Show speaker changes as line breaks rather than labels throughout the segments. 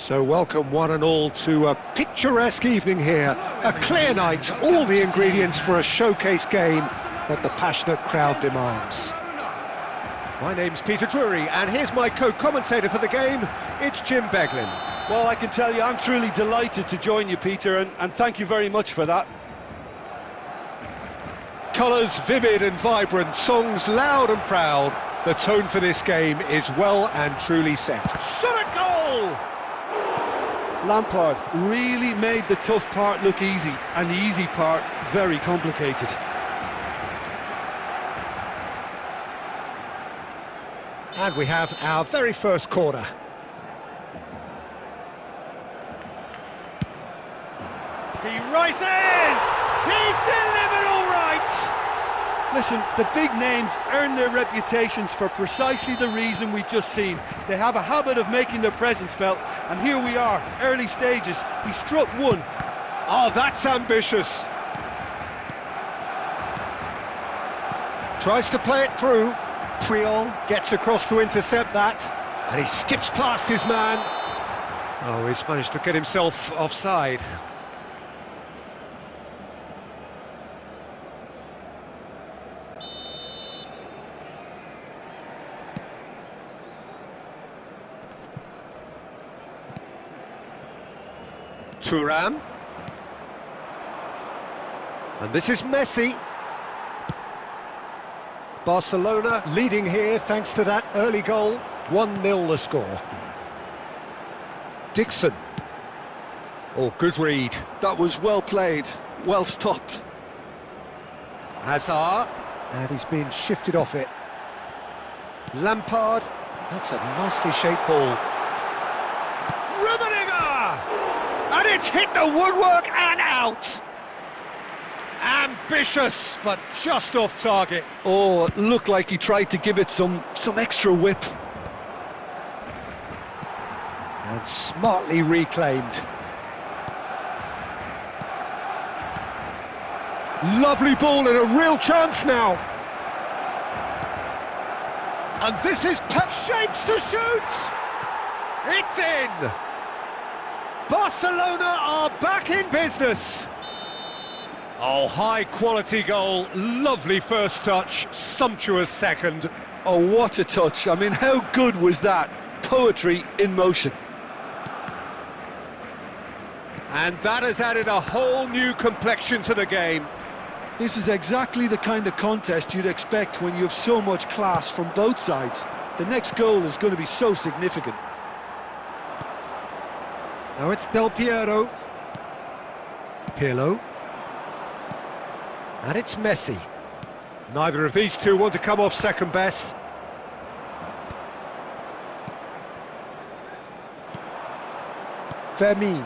So welcome one and all to a picturesque evening here. A clear night, all the ingredients for a showcase game that the passionate crowd demands. My name's Peter Drury, and here's my co-commentator for the game, it's Jim Beglin.
Well, I can tell you, I'm truly delighted to join you, Peter, and thank you very much for that.
Colours vivid and vibrant, songs loud and proud. The tone for this game is well and truly set.
Shot a goal! Lampard really made the tough part look easy, and the easy part very complicated.
And we have our very first corner. He rises! He's delivered all right!
Listen, the big names earn their reputations for precisely the reason we've just seen. They have a habit of making their presence felt, and here we are, early stages. He struck one.
Oh, that's ambitious. Tries to play it through. Puyol gets across to intercept that, and he skips past his man. Oh, he's managed to get himself offside. Thuram. And this is Messi. Barcelona leading here thanks to that early goal. 1-0 the score. Dixon. Oh, good read.
That was well played, well stopped.
Hazard. And he's being shifted off it. Lampard. That's a nicely shaped ball. And it's hit the woodwork and out! Ambitious, but just off target.
Oh, it looked like he tried to give it some extra whip.
And smartly reclaimed. Lovely ball and a real chance now. And this is shapes to shoot! It's in! Barcelona are back in business. Oh, high-quality goal, lovely first touch, sumptuous second.
Oh, what a touch. I mean, how good was that? Poetry in motion.
And that has added a whole new complexion to the game.
This is exactly the kind of contest you'd expect when you have so much class from both sides. The next goal is going to be so significant.
Now it's Del Piero. Pirlo. And it's Messi. Neither of these two want to come off second best. Vermin.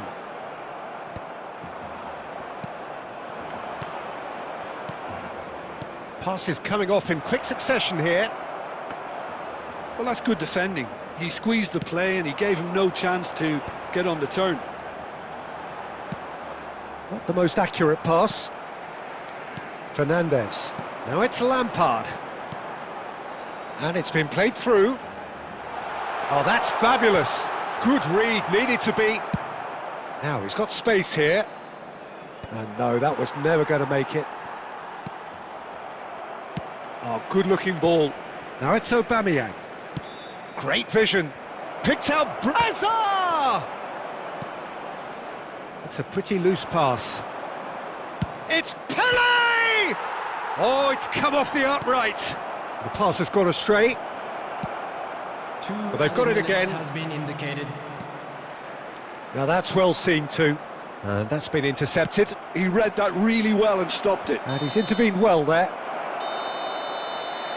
Passes coming off in quick succession here.
Well, that's good defending. He squeezed the play and he gave him no chance to get on the turn.
Not the most accurate pass. Fernandez. Now it's Lampard. And it's been played through. Oh, that's fabulous. Good read, needed to be. Now he's got space here. And no, that was never going to make it. Oh, good-looking ball. Now it's Aubameyang. Great vision. Picked out Hazard! It's a pretty loose pass. It's Pele! Oh, it's come off the upright. The pass has gone astray. But they've got it again.
Has been indicated.
Now that's well seen too. And that's been intercepted.
He read that really well and stopped it.
And he's intervened well there.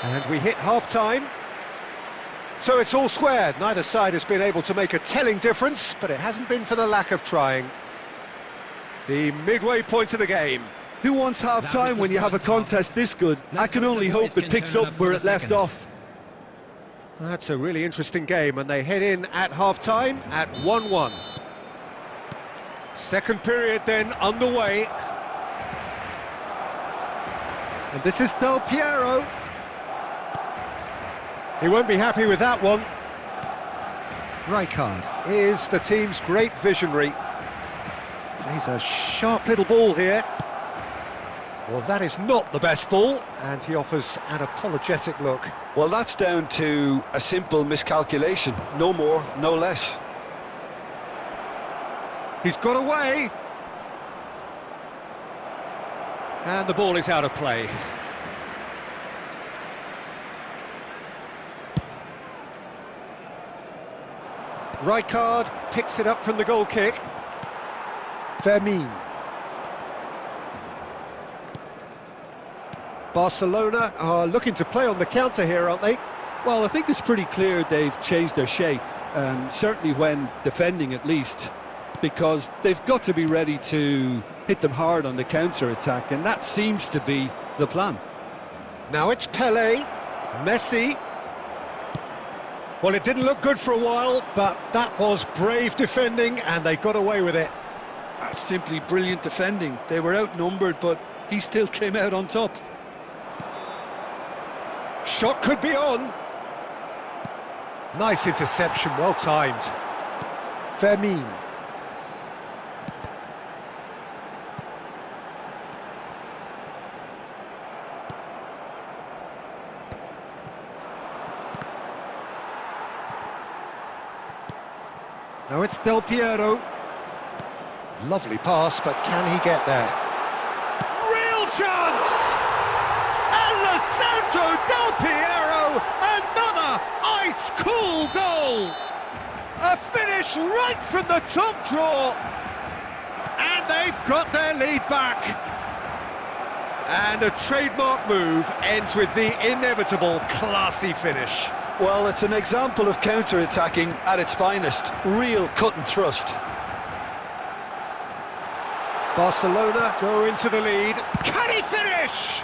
And we hit half-time. So it's all squared. Neither side has been able to make a telling difference, but it hasn't been for the lack of trying. The midway point of the game.
Who wants half-time when you have a contest this good? I can only hope it picks up where it left off.
That's a really interesting game, and they head in at half-time at 1-1. Second period then underway. And this is Del Piero. He won't be happy with that one. Rijkaard is the team's great visionary. Plays a sharp little ball here. Well, that is not the best ball, and he offers an apologetic look.
Well, that's down to a simple miscalculation. No more, no less.
He's got away. And the ball is out of play. Rijkaard picks it up from the goal kick. Fermin. Barcelona are looking to play on the counter here, aren't they?
Well, I think it's pretty clear they've changed their shape, certainly when defending at least, because they've got to be ready to hit them hard on the counter-attack, and that seems to be the plan.
Now it's Pelé, Messi. Well, it didn't look good for a while, but that was brave defending, and they got away with it.
That's simply brilliant defending. They were outnumbered, but he still came out on top.
Shot could be on. Nice interception, well timed. Fermin. Now it's Del Piero. Lovely pass, but can he get there? Real chance! Alessandro Del Piero, another ice-cool goal! A finish right from the top draw, and they've got their lead back. And a trademark move ends with the inevitable classy finish.
Well, it's an example of counter-attacking at its finest. Real cut and thrust.
Barcelona go into the lead. Can he finish?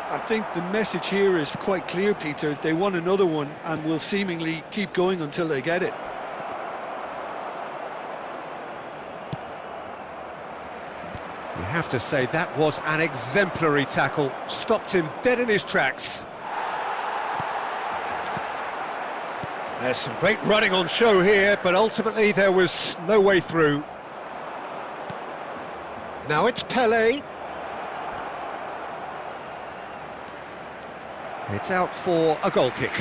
I think the message here is quite clear, Peter. They want another one and will seemingly keep going until they get it.
You have to say that was an exemplary tackle. Stopped him dead in his tracks. There's some great running on show here, but ultimately there was no way through. Now it's Pelé. It's out for a goal kick.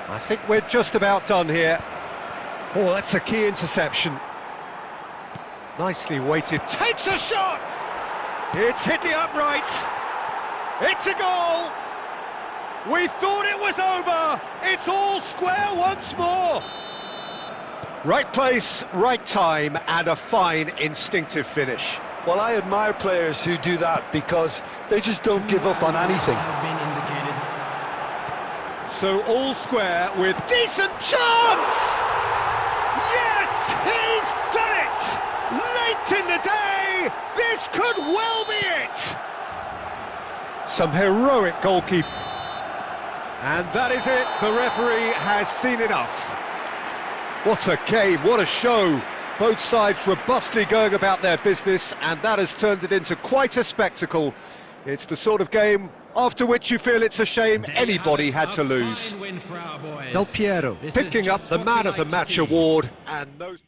I think we're just about done here. Oh, that's a key interception. Nicely weighted, takes a shot! It's hit the upright. It's a goal! We thought it was over! It's all square once more! Right place, right time, and a fine instinctive finish.
Well, I admire players who do that because they just don't give up on anything.
So all square with decent chance! Yes, he's done it! Late in the day, this could well be it! Some heroic goalkeeping. And that is it, the referee has seen enough. What a game, what a show. Both sides robustly going about their business, and that has turned it into quite a spectacle. It's the sort of game after which you feel it's a shame anybody had to lose. Del Piero picking up the Man of the Match award, and those...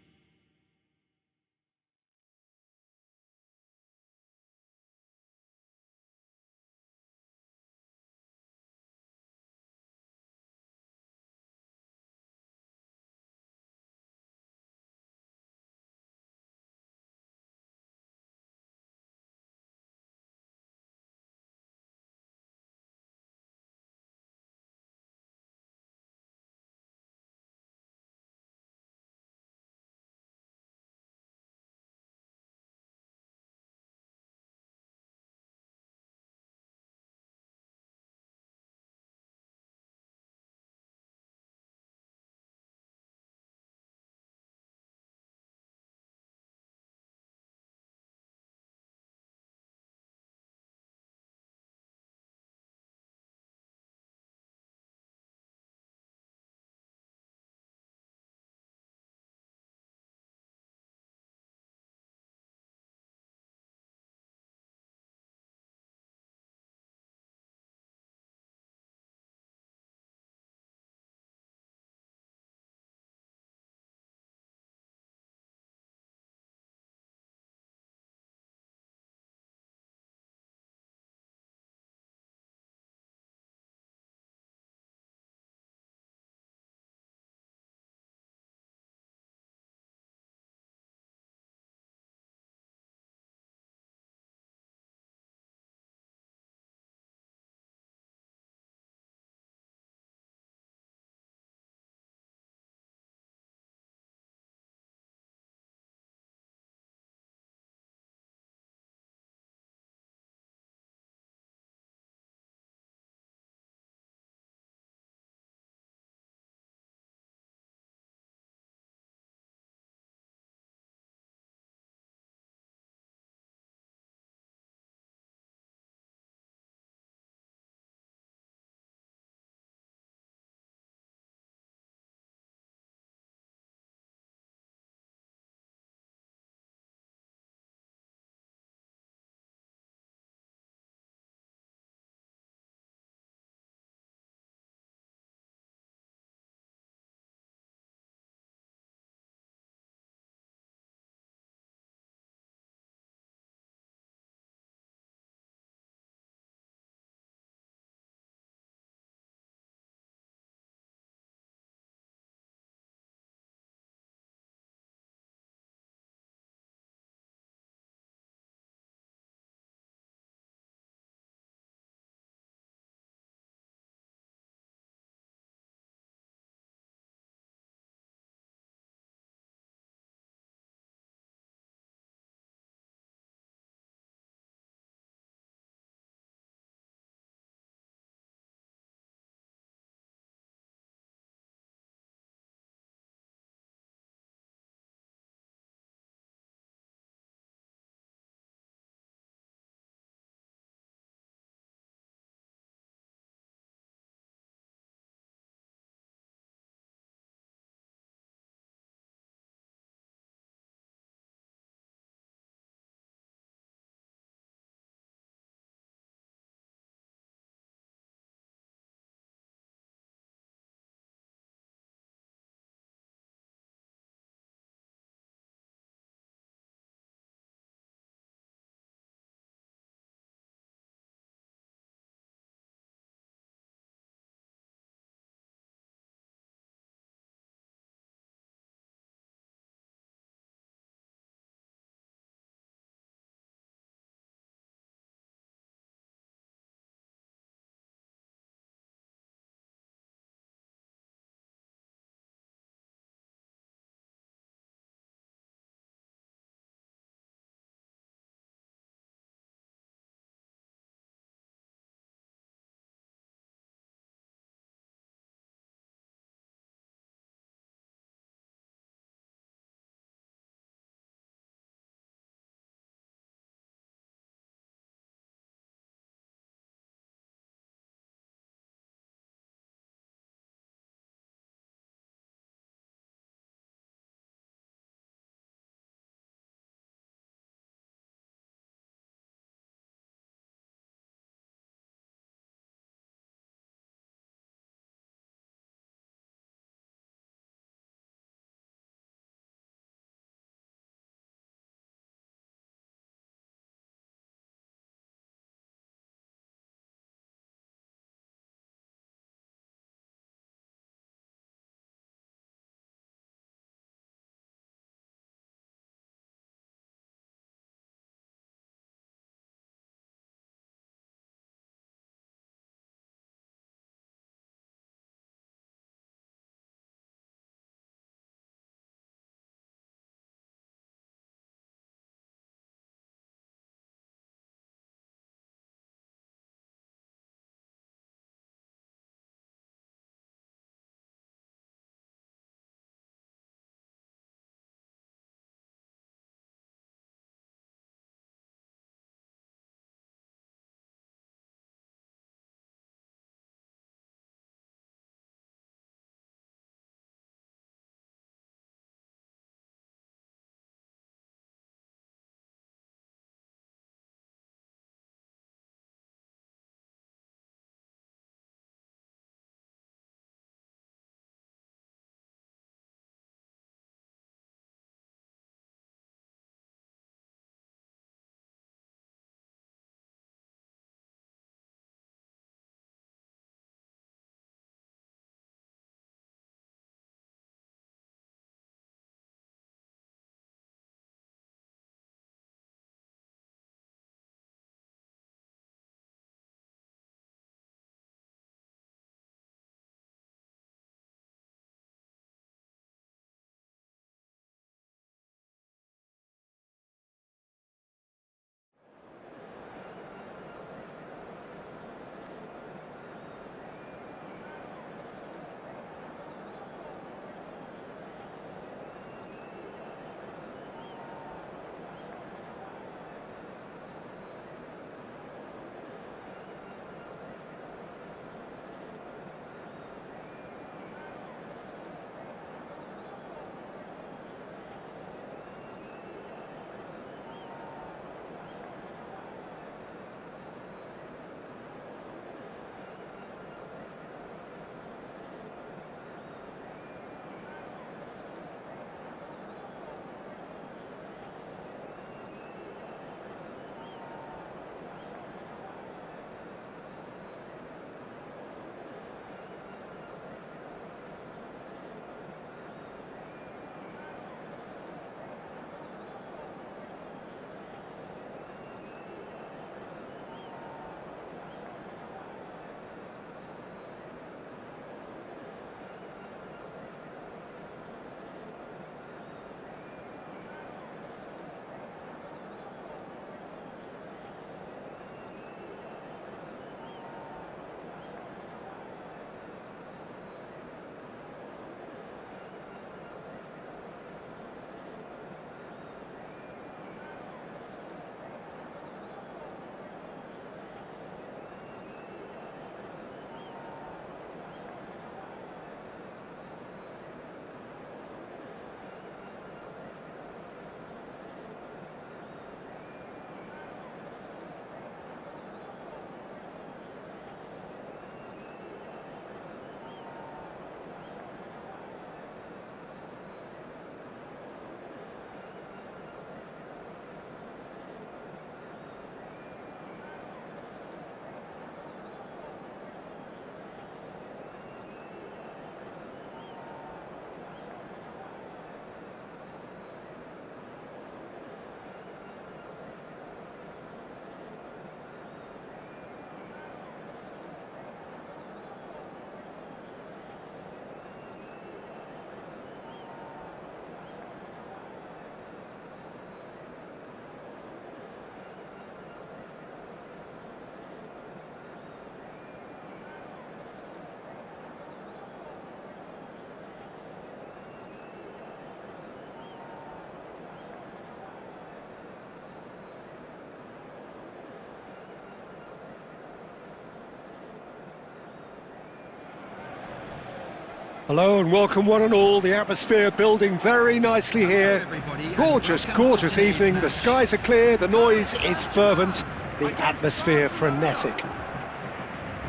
Hello and welcome one and all. The atmosphere building very nicely here. Gorgeous, gorgeous evening. The skies are clear, the noise is fervent, the atmosphere frenetic.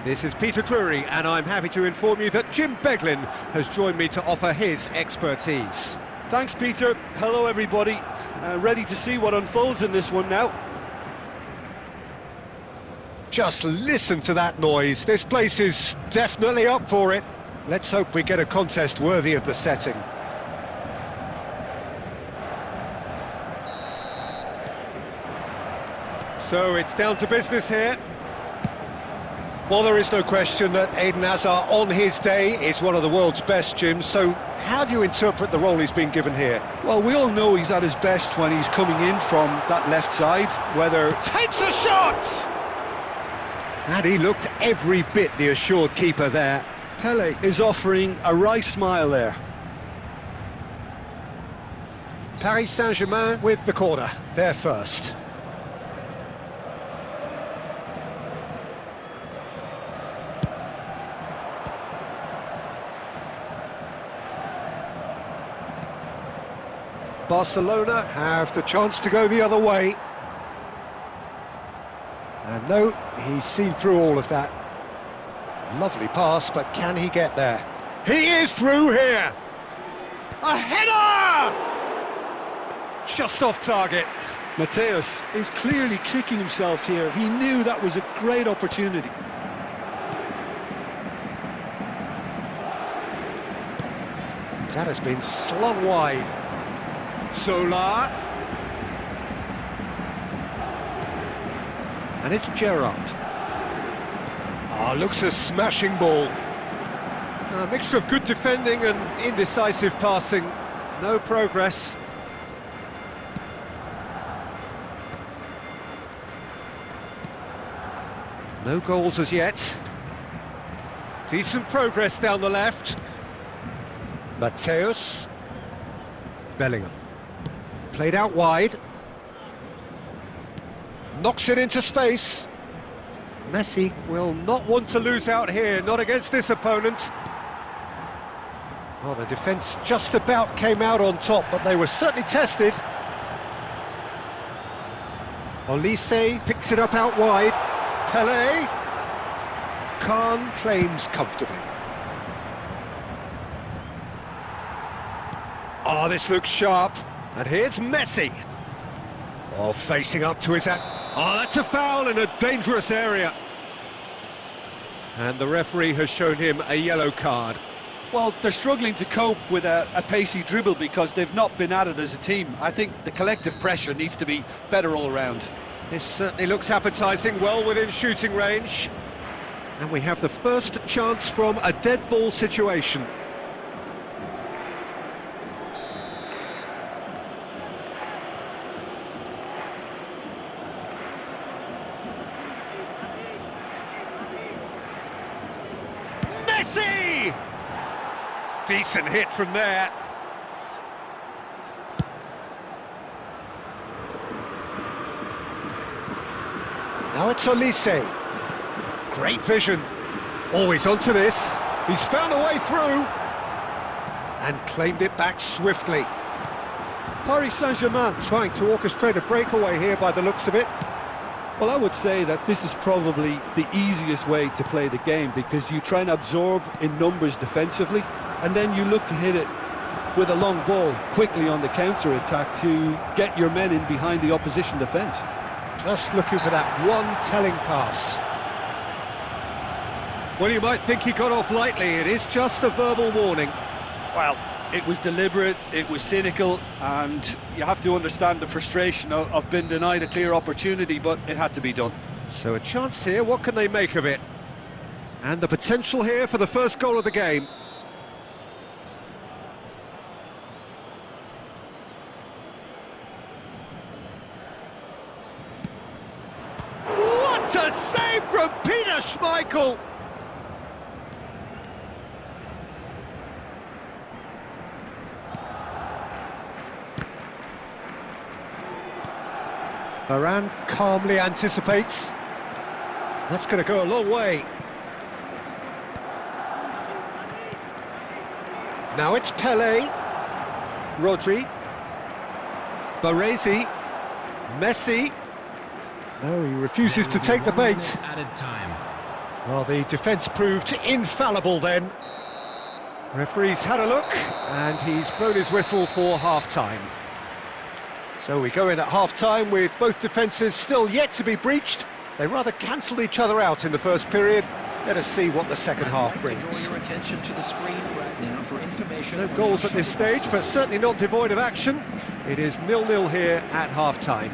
This is Peter Drury and I'm happy to inform you that Jim Beglin has joined me to offer his expertise.
Thanks, Peter. Hello, everybody. Ready to see what unfolds in this one now.
Just listen to that noise. This place is definitely up for it. Let's hope we get a contest worthy of the setting. So it's down to business here. Well, there is no question that Eden Hazard on his day is one of the world's best, Jim, so how do you interpret the role he's been given here?
Well, we all know he's at his best when he's coming in from that left side, whether...
Takes a shot! And he looked every bit the assured keeper there.
Pele is offering a wry smile there.
Paris Saint-Germain with the corner, they're first. Barcelona have the chance to go the other way. And no, he's seen through all of that. Lovely pass, but can he get there? He is through here! A header! Just off target.
Mateus is clearly kicking himself here. He knew that was a great opportunity.
That has been slung wide. Solar. And it's Gerrard. Looks a smashing ball. A mixture of good defending and indecisive passing. No progress. No goals as yet. Decent progress down the left. Mateus. Bellingham. Played out wide. Knocks it into space. Messi will not want to lose out here, not against this opponent. Well, the defence just about came out on top, but they were certainly tested. Olise picks it up out wide. Pele. Khan claims comfortably. Oh, this looks sharp. And here's Messi. Oh, facing up to his... Oh, that's a foul in a dangerous area. And the referee has shown him a yellow card.
Well, they're struggling to cope with a pacey dribble because they've not been at it as a team. I think the collective pressure needs to be better all around.
This certainly looks appetising, well within shooting range. And we have the first chance from a dead ball situation. Messi! Decent hit from there. Now it's Olise. Great vision. Always onto this. He's found a way through. And claimed it back swiftly.
Paris Saint-Germain
Trying to orchestrate a breakaway here by the looks of it.
Well, I would say that this is probably the easiest way to play the game because you try and absorb in numbers defensively and then you look to hit it with a long ball quickly on the counter-attack to get your men in behind the opposition defence.
Just looking for that one telling pass. Well, you might think he got off lightly. It is just a verbal warning.
Well, it was deliberate, it was cynical, and you have to understand the frustration of being denied a clear opportunity, but it had to be done.
So a chance here, what can they make of it? And the potential here for the first goal of the game. What a save from Peter Schmeichel! Varane calmly anticipates. That's going to go a long way. Now it's Pele, Rodri, Baresi, Messi. No, he refuses to take the bait. Well, the defence proved infallible then. Referee's had a look, and he's blown his whistle for half-time. So we go in at half-time with both defences still yet to be breached. They rather cancelled each other out in the first period. Let us see what the second half brings. No goals at this stage, but certainly not devoid of action. It is 0-0 here at half-time.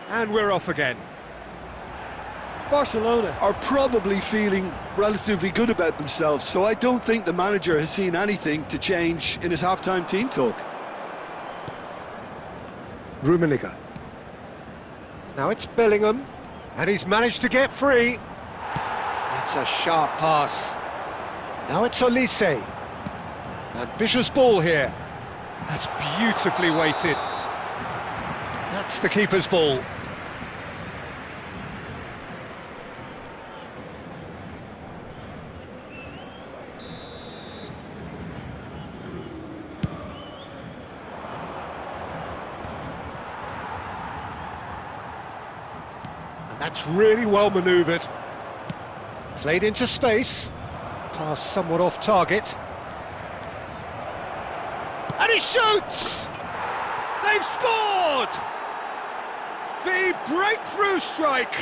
And we're off again.
Barcelona are probably feeling relatively good about themselves, so I don't think the manager has seen anything to change in his half-time team talk.
Rummenigge. Now it's Bellingham, and he's managed to get free. It's a sharp pass. Now it's Olise. Ambitious ball here. That's beautifully weighted. That's the keeper's ball. That's really well manoeuvred. Played into space. Pass somewhat off target. And he shoots! They've scored! The breakthrough strike!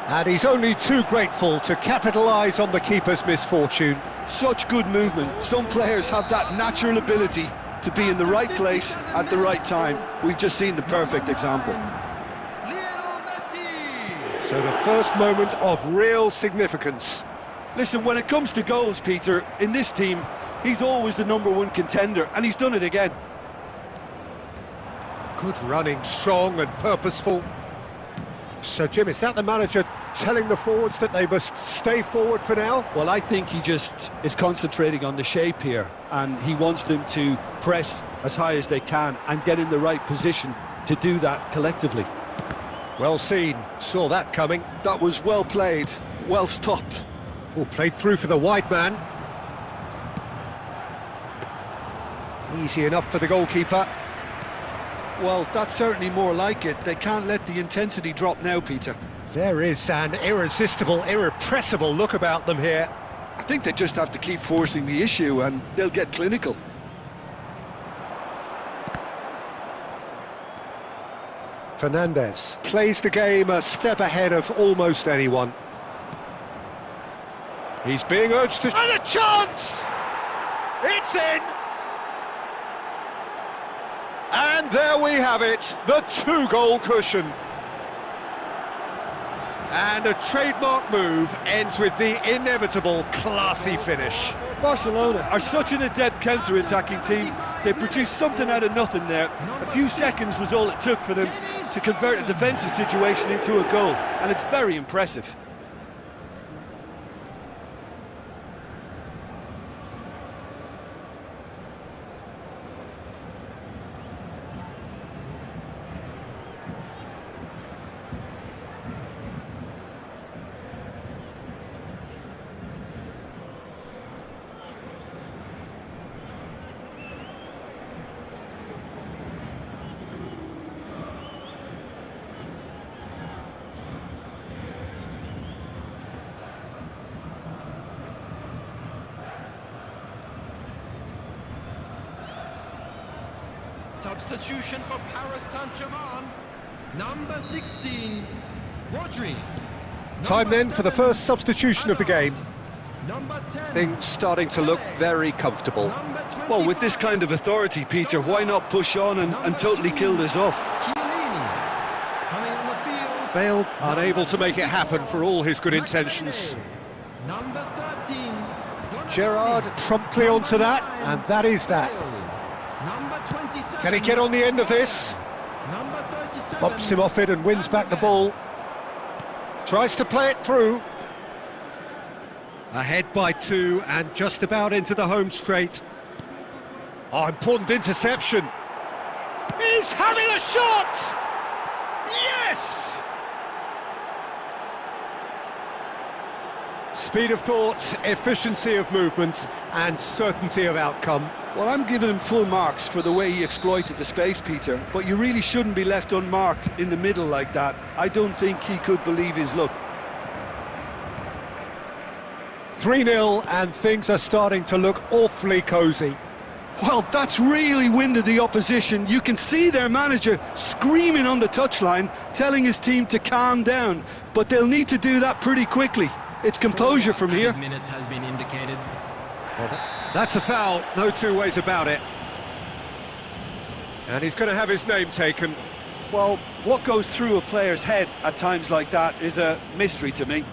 And he's only too grateful to capitalise on the keeper's misfortune.
Such good movement. Some players have that natural ability to be in the right place at the right time. We've just seen the perfect example.
So the first moment of real significance.
Listen, when it comes to goals, Peter, in this team, he's always the #1 contender, and he's done it again.
Good running, strong and purposeful. So, Jim, is that the manager telling the forwards that they must stay forward for now?
Well, I think he just is concentrating on the shape here, and he wants them to press as high as they can and get in the right position to do that collectively.
Well seen, saw that coming.
That was well played, well stopped.
Oh, played through for the wide man. Easy enough for the goalkeeper.
Well, that's certainly more like it. They can't let the intensity drop now, Peter.
There is an irresistible, irrepressible look about them here.
I think they just have to keep forcing the issue and they'll get clinical.
Fernandez plays the game a step ahead of almost anyone. He's being urged to... And a chance! It's in! And there we have it, the 2-goal cushion. And a trademark move ends with the inevitable classy finish.
Barcelona are such an adept counter-attacking team. They produced something out of nothing there. A few seconds was all it took for them to convert a defensive situation into a goal, and it's very impressive.
Substitution for Paris Saint-Germain, number 16, Rodri.
Time then for the first substitution of the game.
Number 10.
Things starting to look very comfortable.
Well, with this kind of authority, Peter, why not push on and totally kill this off?
Coming on the field.
Bale unable to make it happen for all his good intentions.
Number 13.
Gerrard promptly onto that, and that is that.
Number 27.
Can he get on the end of this?
Number 37.
Bumps him off it and wins back the ball. Tries to play it through. Ahead by 2 and just about into the home straight. Oh, important interception. He's having a shot! Yes! Speed of thought, efficiency of movement and certainty of outcome.
Well, I'm giving him full marks for the way he exploited the space, Peter, but you really shouldn't be left unmarked in the middle like that. I don't think he could believe his luck.
3-0 and things are starting to look awfully cosy.
Well, that's really winded the opposition. You can see their manager screaming on the touchline, telling his team to calm down, but they'll need to do that pretty quickly. It's composure from here.
Minutes has been indicated.
That's a foul, no two ways about it. And he's going to have his name taken.
Well, what goes through a player's head at times like that is a mystery to me.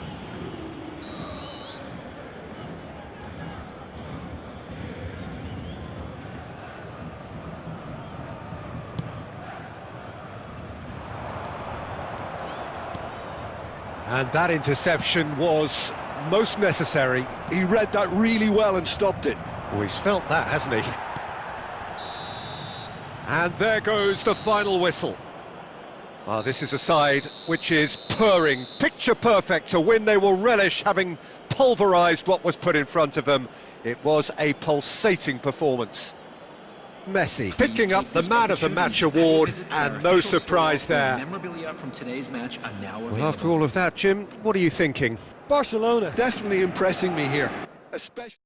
And that interception was most necessary.
He read that really well and stopped it.
Oh, he's felt that, hasn't he? And there goes the final whistle. Ah, this is a side which is purring, picture perfect to win. They will relish having pulverised what was put in front of them. It was a pulsating performance. Messi picking up the Man of the Match award, and no surprise there.
Memorabilia from today's match are now available.
Well, after all of that, Jim, what are you thinking?
Barcelona definitely impressing me here, especially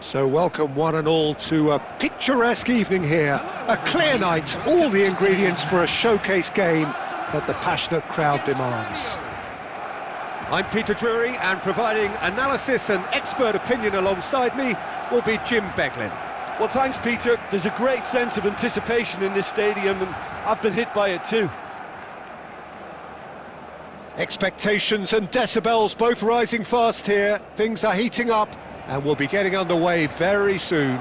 So welcome one and all to a picturesque evening here. A clear night, all the ingredients for a showcase game that the passionate crowd demands. I'm Peter Drury, and providing analysis and expert opinion alongside me will be Jim Beglin.
Well, thanks, Peter. There's a great sense of anticipation in this stadium, and I've been hit by it too.
Expectations and decibels both rising fast here. Things are heating up, and we'll be getting underway very soon.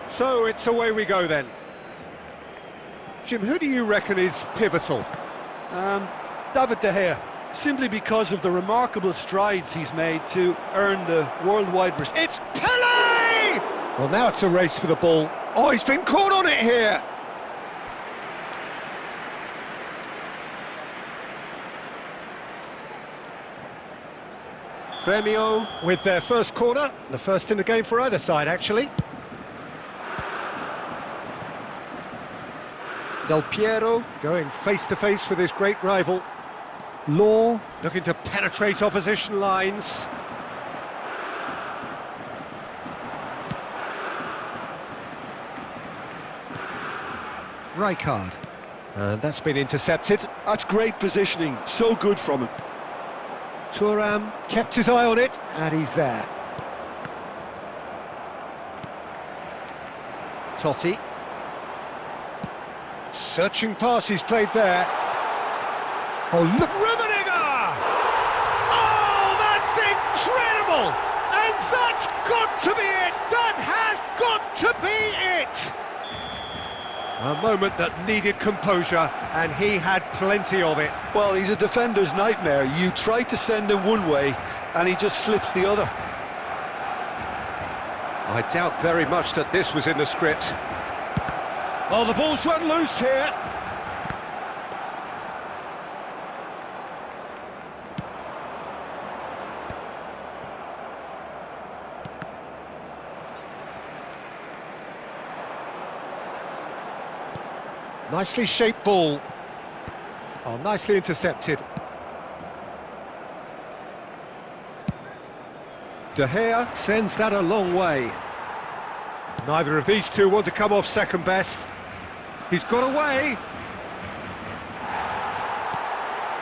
So it's away we go then. Jim, who do you reckon is pivotal?
David De Gea, simply because of the remarkable strides he's made to earn the worldwide respect.
It's Pele! Well, now it's a race for the ball. Oh, he's been caught on it here. Gremio with their first corner, the first in the game for either side, actually. Del Piero going face-to-face with his great rival. Law looking to penetrate opposition lines. Rijkaard. And that's been intercepted.
That's great positioning, so good from him.
Thuram kept his eye on it, and he's there. Totti. Searching pass he's played there. Oh, look! Rummenigge! Oh, that's incredible! And that's got to be it! That has got to be it! A moment that needed composure, and he had plenty of it.
Well, he's a defender's nightmare. You try to send him one way, and he just slips the other.
I doubt very much that this was in the script. Oh, the ball's run loose here. Nicely shaped ball. Oh, nicely intercepted. De Gea sends that a long way. Neither of these two want to come off second best. He's got away.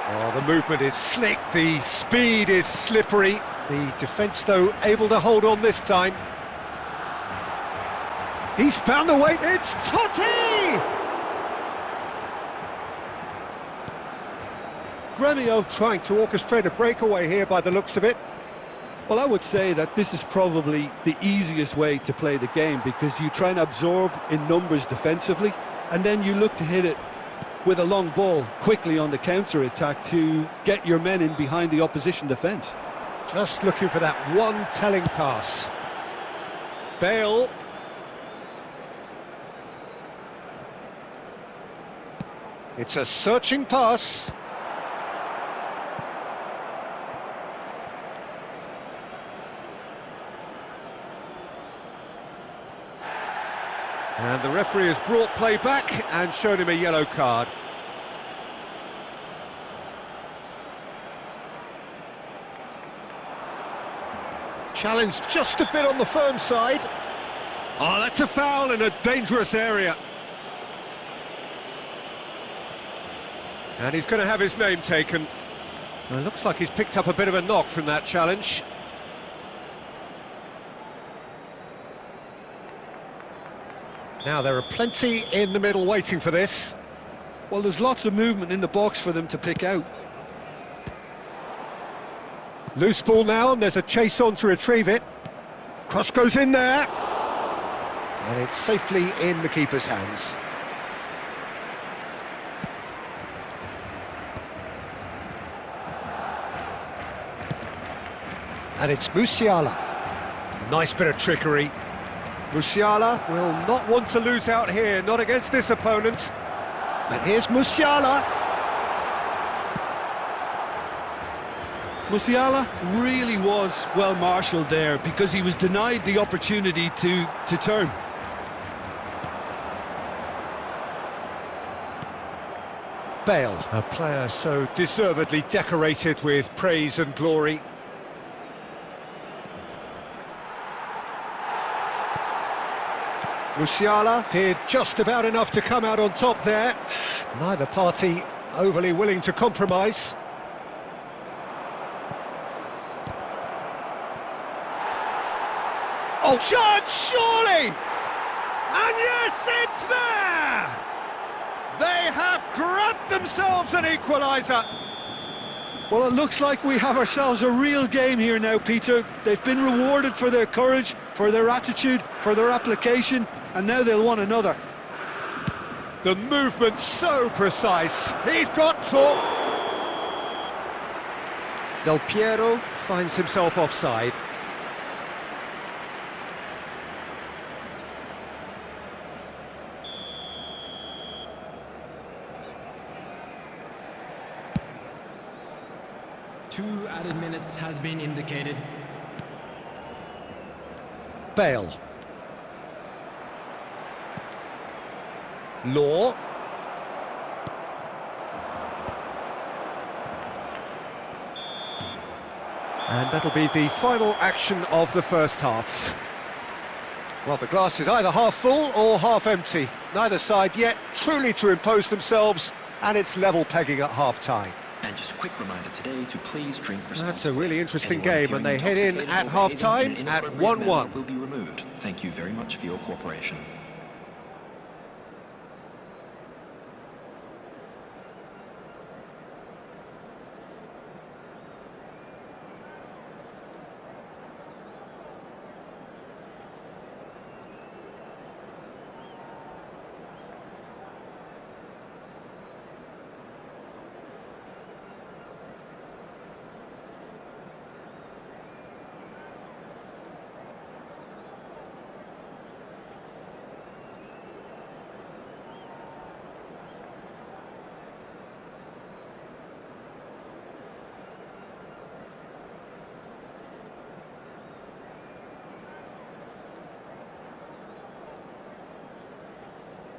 Oh, the movement is slick, the speed is slippery. The defence, though, able to hold on this time. He's found the way. It's Totti! Gremio trying to orchestrate a breakaway here by the looks of it.
Well, I would say that this is probably the easiest way to play the game, because you try and absorb in numbers defensively, and then you look to hit it with a long ball quickly on the counter-attack to get your men in behind the opposition defence.
Just looking for that one telling pass. Bale. It's a searching pass. And the referee has brought play back and shown him a yellow card. Challenge just a bit on the firm side. Oh, that's a foul in a dangerous area. And he's going to have his name taken. Well, it looks like he's picked up a bit of a knock from that challenge. Now, there are plenty in the middle waiting for this.
Well, there's lots of movement in the box for them to pick out.
Loose ball now, and there's a chase on to retrieve it. Cross goes in there. And it's safely in the keeper's hands. And it's Musiala. Nice bit of trickery. Musiala will not want to lose out here, not against this opponent. And here's Musiala.
Musiala really was well marshalled there, because he was denied the opportunity to turn.
Bale, a player so deservedly decorated with praise and glory. Musiala did just about enough to come out on top there. Neither party overly willing to compromise. Oh, shot, surely! And yes, it's there! They have grabbed themselves an equaliser.
Well, it looks like we have ourselves a real game here now, Peter. They've been rewarded for their courage, for their attitude, for their application, and now they'll want another.
The movement so precise. He's got to. Del Piero finds himself offside.
Two added minutes has been indicated.
Bale. Law. And that'll be the final action of the first half. Well, the glass is either half full or half empty. Neither side yet truly to impose themselves, and it's level pegging at half-time.
And just a quick reminder today to please drink responsibly.
That's a really interesting
Anyone
game, and they head in
hearing
at
intoxicated or
half-time
behaving in
at
an inappropriate
1-1.
manner will be removed. Thank you very much for your cooperation.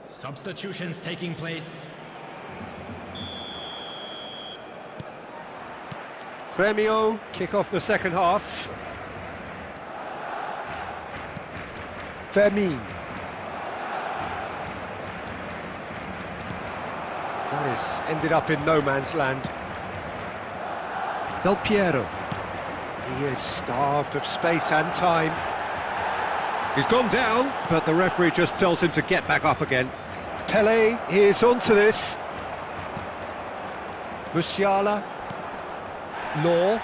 Substitutions taking place.
Gremio kick off the second half. Fermin. That has ended up in no man's land. Del Piero. He is starved of space and time. He's gone down, but the referee just tells him to get back up again. Pele is onto this. Musiala. Law.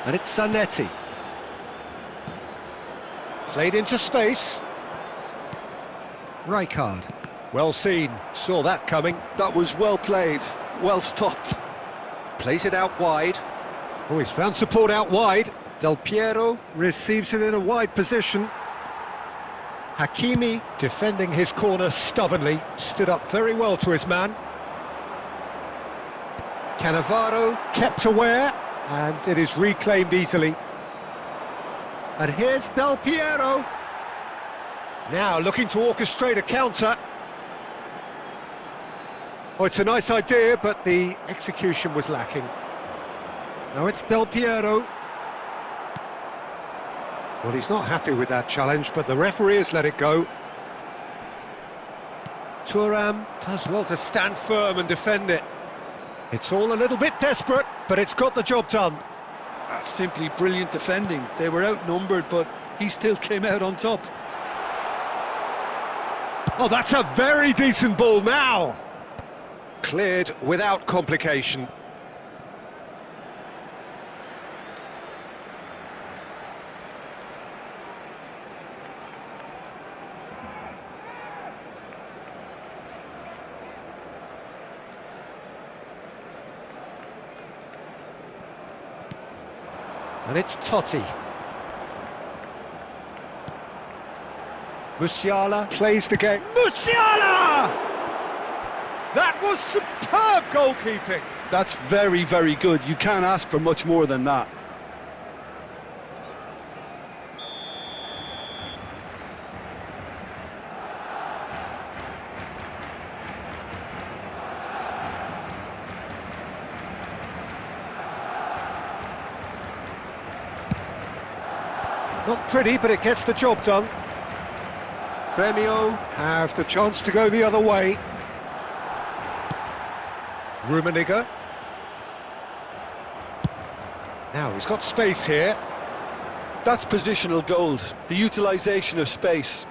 And it's Zanetti. Played into space. Rijkaard. Well seen, saw that coming.
That was well played, well stopped.
Plays it out wide. Oh, he's found support out wide. Del Piero receives it in a wide position. Hakimi, defending his corner stubbornly, stood up very well to his man. Cannavaro kept aware, and it is reclaimed easily. And here's Del Piero. Now looking to orchestrate a counter. Oh, it's a nice idea, but the execution was lacking. Now it's Del Piero. Well, he's not happy with that challenge, but the referee has let it go. Thuram does well to stand firm and defend it. It's all a little bit desperate, but it's got the job done.
That's simply brilliant defending. They were outnumbered, but he still came out on top.
Oh, that's a very decent ball now. Cleared without complication. And it's Totti. Musiala plays the game. Musiala! That was superb goalkeeping.
That's very, very good. You can't ask for much more than that.
Not pretty, but it gets the job done. Gremio have the chance to go the other way. Rummenigge. Now he's got space here.
That's positional gold, the utilisation of space.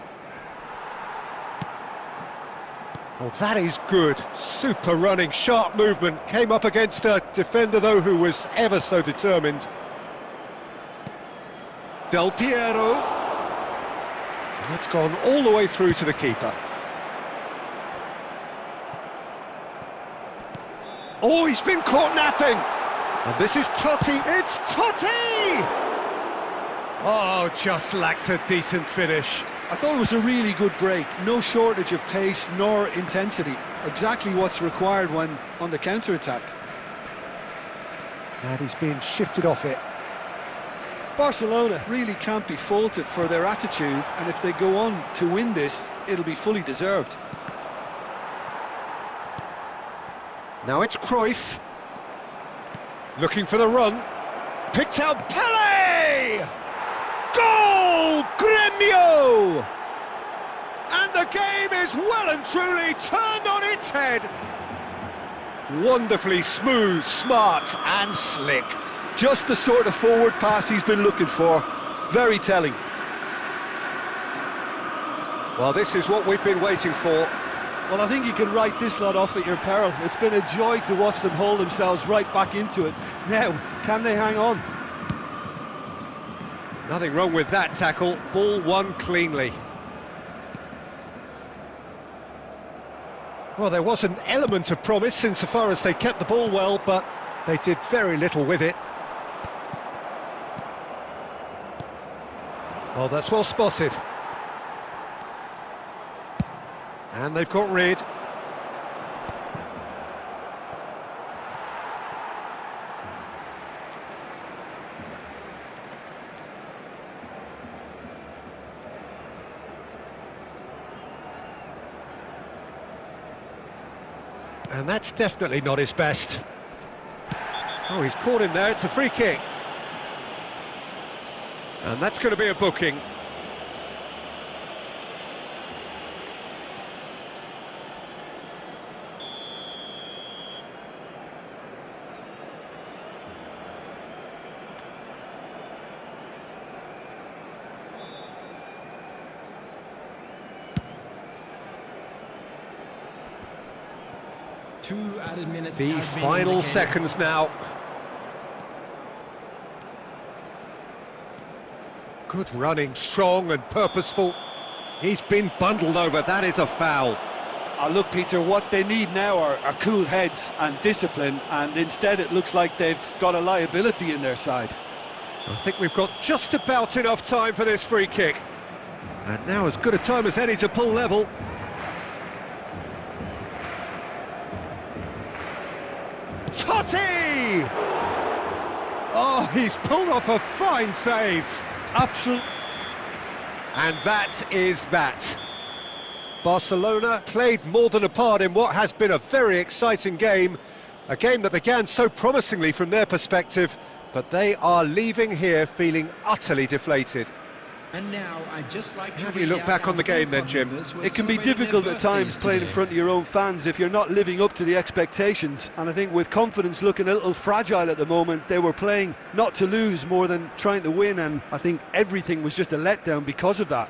Oh, that is good. Super running, sharp movement. Came up against a defender, though, who was ever so determined. Del Piero. And it's gone all the way through to the keeper. Oh, he's been caught napping. And this is Totti. It's Totti! Oh, just lacked a decent finish.
I thought it was a really good break. No shortage of pace nor intensity. Exactly what's required when on the counter-attack.
And he's being shifted off it.
Barcelona really can't be faulted for their attitude, and if they go on to win this, it'll be fully deserved.
Now it's Cruyff. Looking for the run. Picked out Pele! Goal! Gremio! And the game is well and truly turned on its head. Wonderfully smooth, smart and slick.
Just the sort of forward pass he's been looking for. Very telling.
Well, this is what we've been waiting for.
Well, I think you can write this lot off at your peril. It's been a joy to watch them hold themselves right back into it. Now, can they hang on?
Nothing wrong with that tackle. Ball won cleanly. Well, there was an element of promise insofar as they kept the ball well, but they did very little with it. Well, that's well spotted. And they've got rid. And that's definitely not his best. Oh, he's caught him there, it's a free kick. And that's going to be a booking.
2 added minutes
The
has been
final
indicated.
seconds now. Good running, strong and purposeful. He's been bundled over, that is a foul.
Look, Peter, what they need now are cool heads and discipline, and instead it looks like they've got a liability in their side.
I think we've got just about enough time for this free kick. And now as good a time as any to pull level. Totti! Oh, he's pulled off a fine save.
Absolutely.
And that is that. Barcelona played more than a part in what has been a very exciting game. A game that began so promisingly from their perspective, but they are leaving here feeling utterly deflated.
And now I'd just like
How
to
do you look
read
back
out
on the
our
game then,
club
Jim?
members who are
It can be
celebrating their
difficult at times
birthdays
playing in
today.
front of your own fans if you're not living up to the expectations. And I think with confidence looking a little fragile at the moment, they were playing not to lose more than trying to win, and I think everything was just a letdown because of that.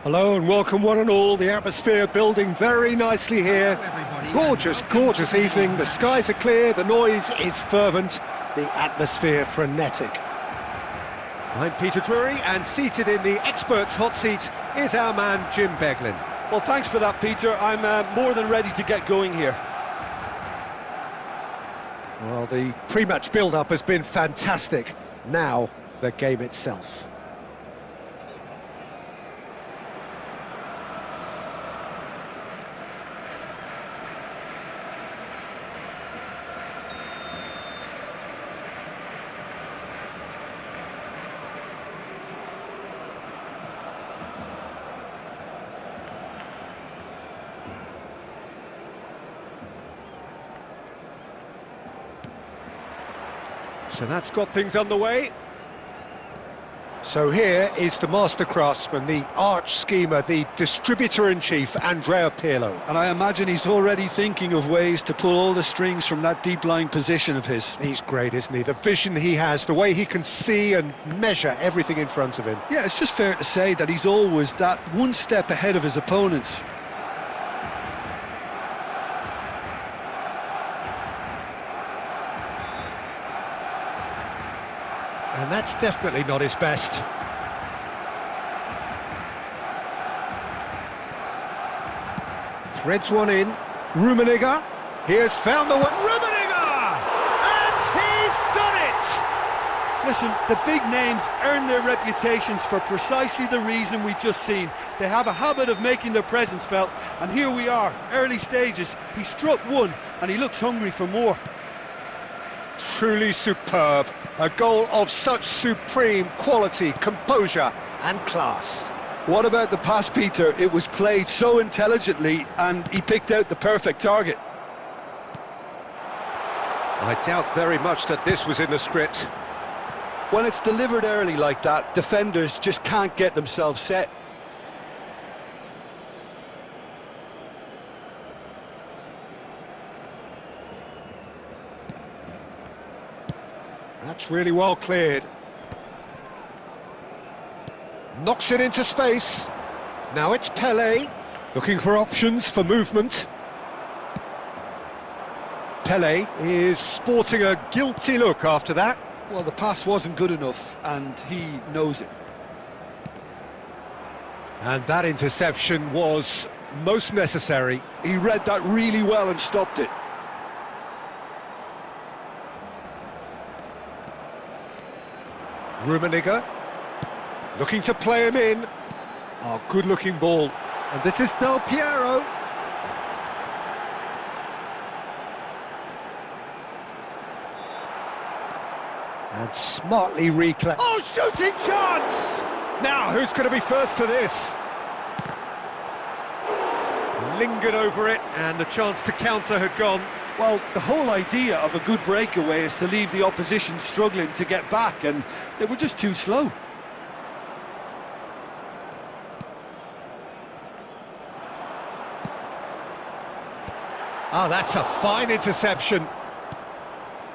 Hello and welcome one and all. The atmosphere building very nicely here. Gorgeous, gorgeous evening. The skies are clear, the noise is fervent, the atmosphere frenetic. I'm Peter Drury, and seated in the experts' hot seat is our man Jim Beglin.
Well, thanks for that, Peter. I'm more than ready to get going here.
Well, the pre-match build-up has been fantastic. Now, the game itself. So that's got things underway. So here is the master craftsman, the arch schemer, the distributor-in-chief, Andrea Pirlo.
And I imagine he's already thinking of ways to pull all the strings from that deep-lying position of his.
He's great, isn't he? The vision he has, the way he can see and measure everything in front of him.
Yeah, it's just fair to say that he's always that one step ahead of his opponents.
And that's definitely not his best. Threads one in. Rummenigge. He has found the one. Rummenigge! And he's done it!
Listen, the big names earn their reputations for precisely the reason we've just seen. They have a habit of making their presence felt, and here we are, early stages. He struck one, and he looks hungry for more.
Truly superb. A goal of such supreme quality, composure and class.
What about the pass, Peter? It was played so intelligently and he picked out the perfect target.
I doubt very much that this was in the script.
When it's delivered early like that, defenders just can't get themselves set.
That's really well cleared. Knocks it into space. Now it's Pele, looking for options for movement. Pele is sporting a guilty look after that.
Well, the pass wasn't good enough, and he knows it.
And that interception was most necessary.
He read that really well and stopped it.
Rummenigge, looking to play him in. Oh, good-looking ball. And this is Del Piero. And smartly reclaimed. Oh, shooting chance! Now, who's going to be first to this? Lingered over it, and the chance to counter had gone.
Well, the whole idea of a good breakaway is to leave the opposition struggling to get back, and they were just too slow.
Oh, that's a fine interception.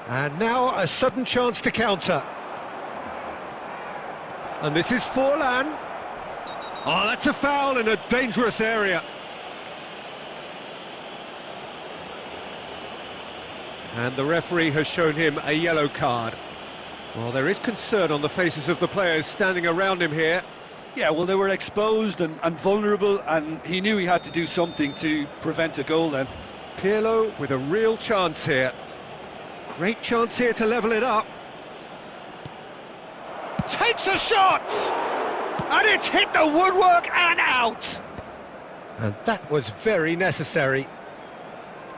And now a sudden chance to counter. And this is Forlan. Oh, that's a foul in a dangerous area. And the referee has shown him a yellow card. Well, there is concern on the faces of the players standing around him here.
Yeah, well, they were exposed and vulnerable, and he knew he had to do something to prevent a goal then.
Pirlo with a real chance here. Great chance here to level it up. Takes a shot! And it's hit the woodwork and out! And that was very necessary.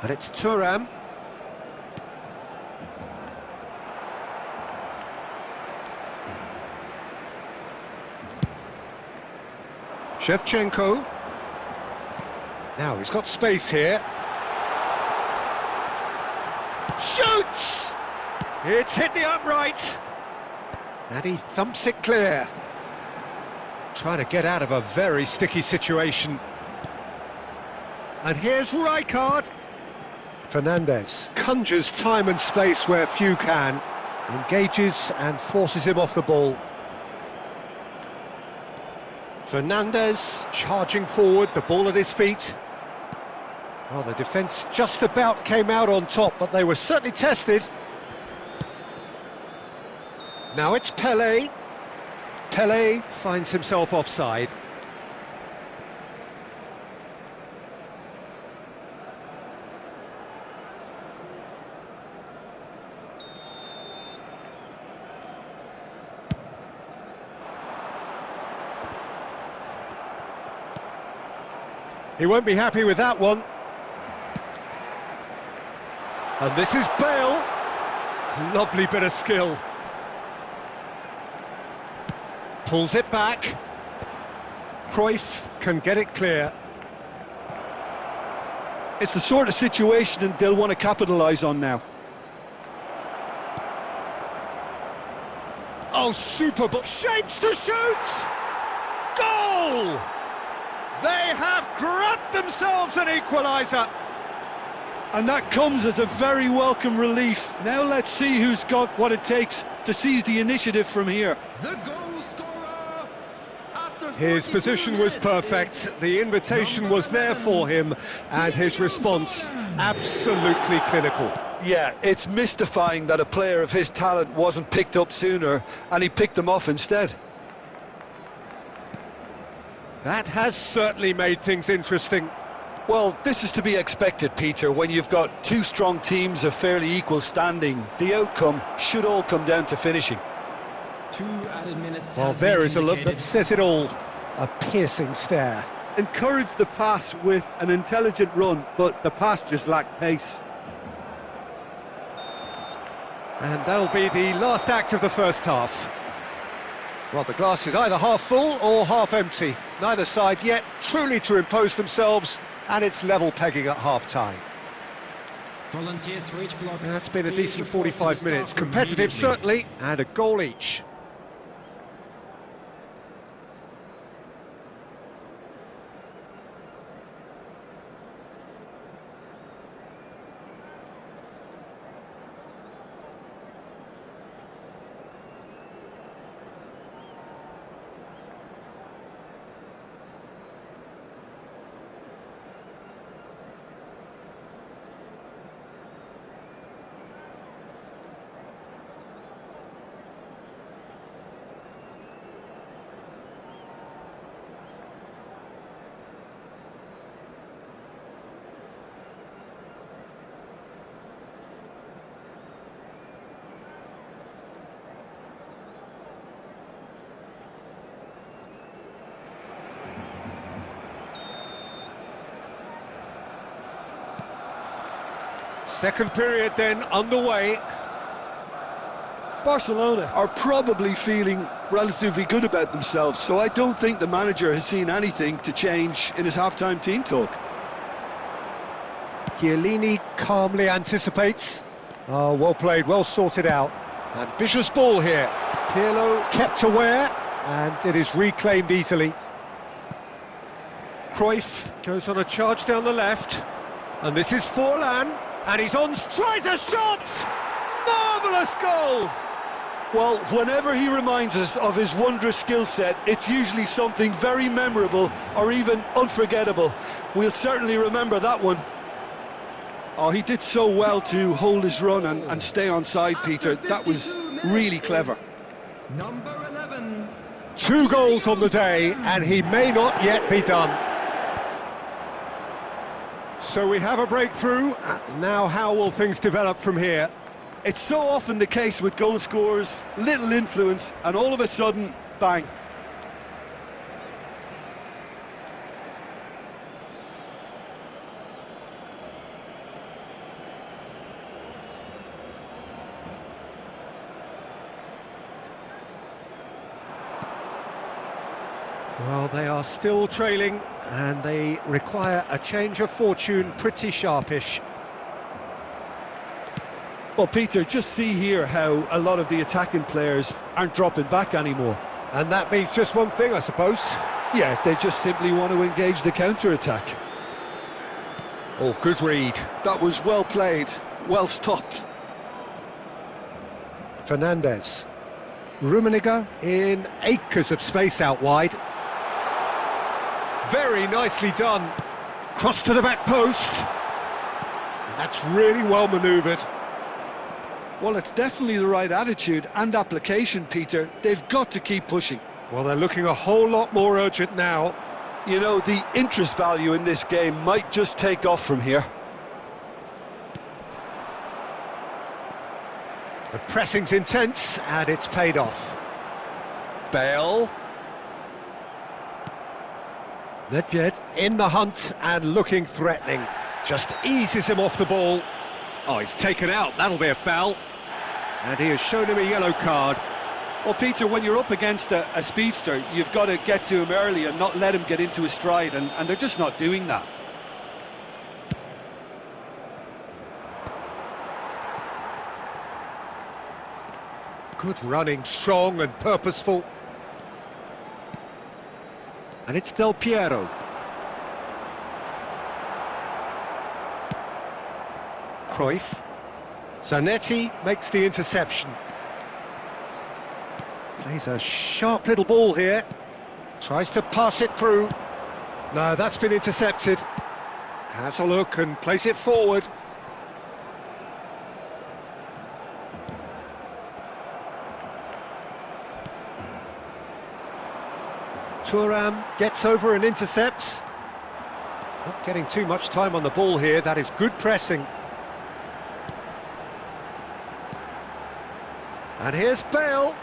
And it's Thuram. Shevchenko. Now he's got space here. Shoots! It's hit the upright. And he thumps it clear. Trying to get out of a very sticky situation. And here's Rijkaard. Fernandes conjures time and space where few can. Engages and forces him off the ball. Fernandez charging forward, the ball at his feet. Well, the defence just about came out on top, but they were certainly tested. Now it's Pelé. Pelé finds himself offside. He won't be happy with that one. And this is Bale. Lovely bit of skill. Pulls it back. Cruyff can get it clear.
It's the sort of situation they'll want to capitalise on now.
Oh, super ball. Shapes to shoot! Goal! They have grabbed themselves an equaliser.
And that comes as a very welcome relief. Now let's see who's got what it takes to seize the initiative from here.
The goal scorer after
His
42
position was
minutes
perfect,
is
the invitation was there for him, and his response absolutely clinical.
Yeah, it's mystifying that a player of his talent wasn't picked up sooner, and he picked them off instead.
That has certainly made things interesting.
Well, this is to be expected, Peter. When you've got two strong teams of fairly equal standing, the outcome should all come down to finishing.
2 added minutes.
Well,
has
there
been
is a look that
indicated.
says it all. A piercing stare.
Encouraged the pass with an intelligent run, but the pass just lacked pace.
And that'll be the last act of the first half. Well, the glass is either half full or half empty. Neither side yet truly to impose themselves, and it's level pegging at half-time.
Volunteers for each block.
That's been a
Please
decent
report to the
45 minutes.
staff room
Competitive,
immediately.
certainly, and a goal each. Second period then underway.
Barcelona are probably feeling relatively good about themselves, so I don't think the manager has seen anything to change in his half-time team talk.
Chiellini calmly anticipates. Oh, well played, well sorted out. Ambitious ball here. Pirlo kept aware, and it is reclaimed easily. Cruyff goes on a charge down the left. And this is Forlan, and he's on, tries a shot! Marvellous goal!
Well, whenever he reminds us of his wondrous skill set, it's usually something very memorable or even unforgettable. We'll certainly remember that one. Oh, he did so well to hold his run and stay on side, Peter. That was really clever.
Number 11.
2 goals on the day, and he may not yet be done. So we have a breakthrough. Now how will things develop from here?
It's so often the case with goal scorers, little influence, and all of a sudden, bang.
Well, they are still trailing, and they require a change of fortune pretty sharpish.
Well, Peter, just see here how a lot of the attacking players aren't dropping back anymore.
And that means just one thing, I suppose.
Yeah, they just simply want to engage the counter-attack.
Oh, good read.
That was well played, well stopped.
Fernandez. Rummenigge in acres of space out wide. Very nicely done. Cross to the back post. And that's really well manoeuvred.
Well, it's definitely the right attitude and application, Peter. They've got to keep pushing.
Well, they're looking a whole lot more urgent now.
You know, the interest value in this game might just take off from here.
The pressing's intense, and it's paid off. Bale. Nedved in the hunt and looking threatening. Just eases him off the ball. Oh, he's taken out. That'll be a foul. And he has shown him a yellow card.
Well, Peter, when you're up against a speedster, you've got to get to him early and not let him get into his stride, and they're just not doing that.
Good running, strong and purposeful. And it's Del Piero. Cruyff. Zanetti makes the interception. Plays a sharp little ball here. Tries to pass it through. No, that's been intercepted. Has a look and plays it forward. Thuram gets over and intercepts. Not getting too much time on the ball here. That is good pressing. And here's Bale.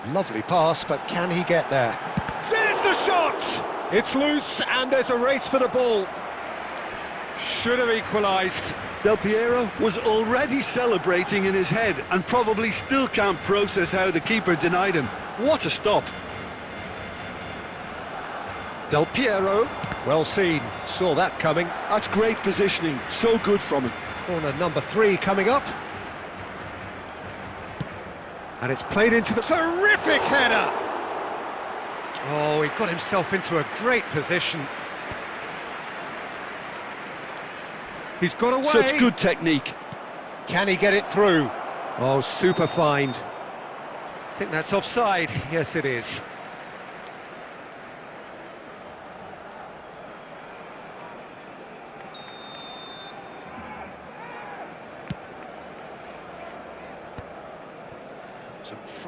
Lovely pass, but can he get there? There's the shot! It's loose, and there's a race for the ball. Should have equalised.
Del Piero was already celebrating in his head and probably still can't process how the keeper denied him. What a stop!
Del Piero, well seen, saw that coming.
That's great positioning, so good from him.
Corner number 3 coming up. And it's played into the terrific header! Oh, he got himself into a great position. He's got away.
Such good technique.
Can he get it through? Oh, super find. I think that's offside. Yes, it is.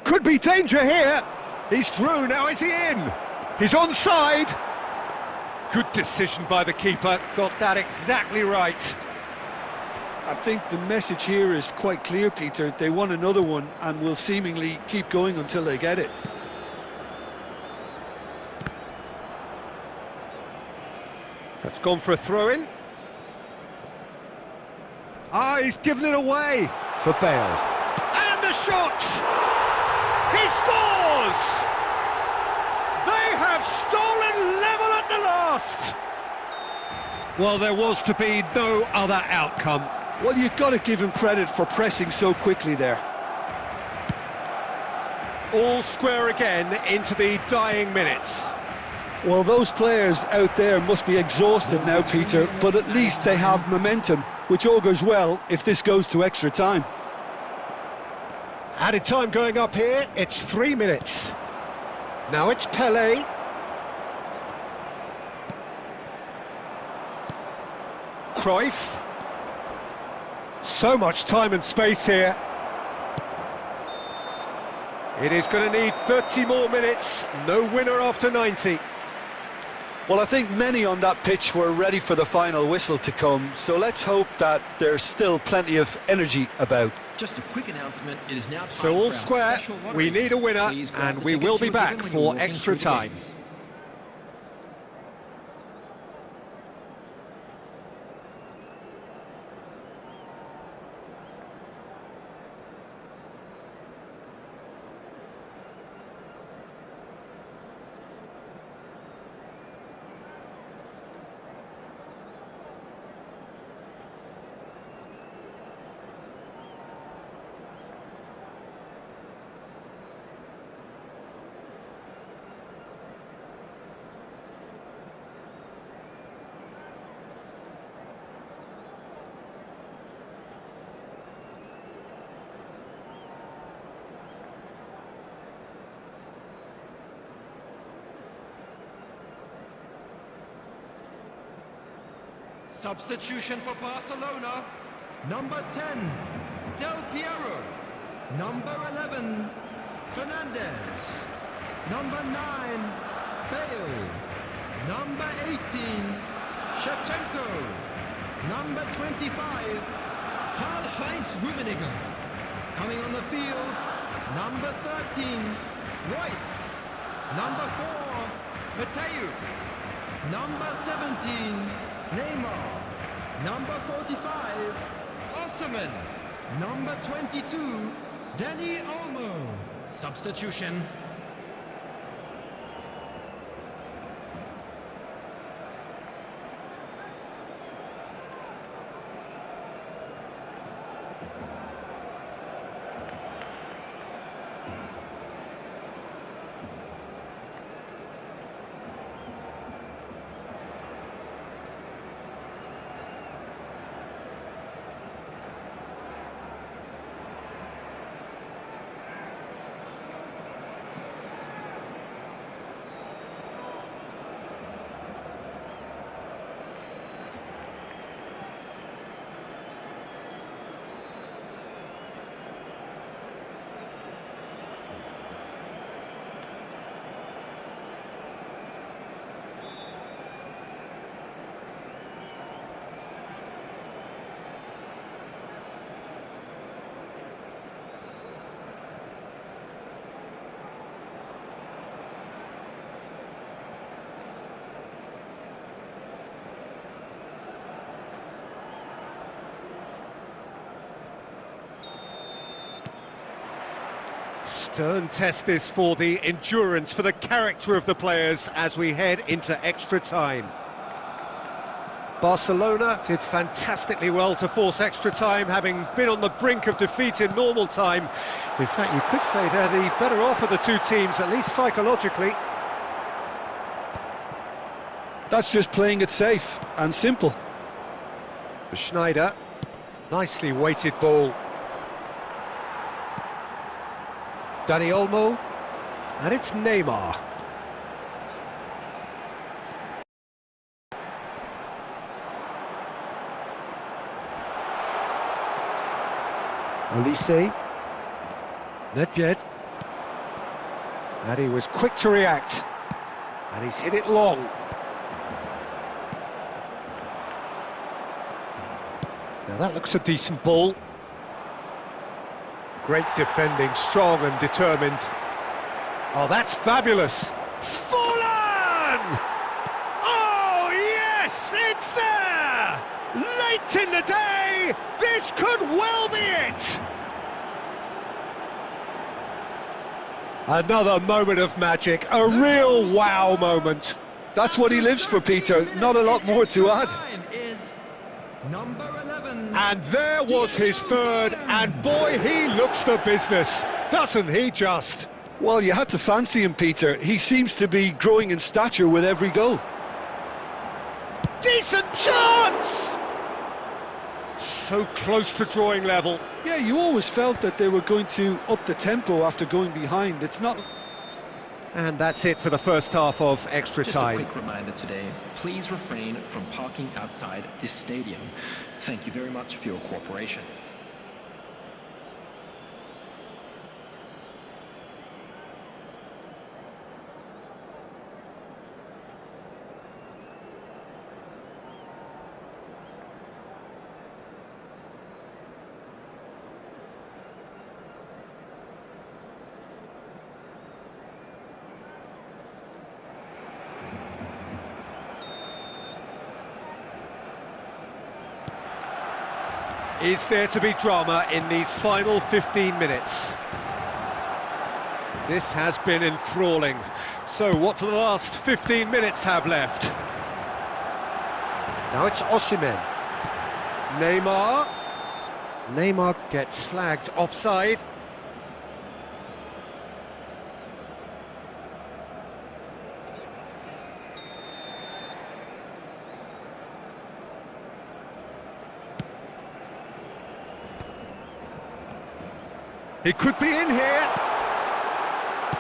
Could be danger here. He's through, now is he in? He's onside. Good decision by the keeper, got that exactly right.
I think the message here is quite clear, Peter. They won another one and will seemingly keep going until they get it.
That's gone for a throw-in. Ah, he's given it away for Bale. And the shot! He scores! They have stolen level at the last! Well, there was to be no other outcome.
Well, you've got to give him credit for pressing so quickly there.
All square again into the dying minutes.
Well, those players out there must be exhausted now, Peter, but at least they have momentum, which augurs well if this goes to extra time.
Added time going up here, it's 3 minutes. Now it's Pelé. Cruyff. So much time and space here. It is going to need 30 more minutes, no winner after 90.
Well, I think many on that pitch were ready for the final whistle to come, so let's hope that there's still plenty of energy about.
Just a quick announcement, it is now time
So all
for our
square,
special lottery.
we need a winner,
Please grab
and
the
we
tickets
will be
you're given
back
when you
for
walk in
extra
through the
time.
gates.
Substitution for Barcelona. Number 10, Del Piero. Number 11, Fernandez. Number 9, Bale. Number 18, Shevchenko. Number 25, Karl-Heinz Rummenigge. Coming on the field, number 13, Royce. Number 4, Mateus. Number 17, Neymar. Number 45, Osimhen. Number 22, Dani Olmo. Substitution.
Stern test this for the endurance, for the character of the players as we head into extra time. Barcelona did fantastically well to force extra time, having been on the brink of defeat in normal time. In fact, you could say they're the better off of the two teams, at least psychologically.
That's just playing it safe and simple.
Schneider, nicely weighted ball. Dani Olmo, and it's Neymar. Olise, Nedved, and he was quick to react, and he's hit it long. Now that looks a decent ball. Great defending, strong and determined. Oh, that's fabulous. Fallen! Oh, yes, it's there! Late in the day, this could well be it! Another moment of magic, a real wow moment.
That's what he lives for, Peter. Not a lot more to add.
Number 11.
And there was his third, and boy, he looks the business, doesn't he just?
Well, you had to fancy him, Peter. He seems to be growing in stature with every goal.
Decent chance! So close to drawing level.
Yeah, you always felt that they were going to up the tempo after going behind. It's not...
And that's it for the first half of extra time.
Just a quick reminder today, please refrain from parking outside this stadium. Thank you very much for your cooperation.
Is there to be drama in these final 15 minutes? This has been enthralling. So what do the last 15 minutes have left? Now it's Osimhen. Neymar. Neymar gets flagged offside. He could be in here,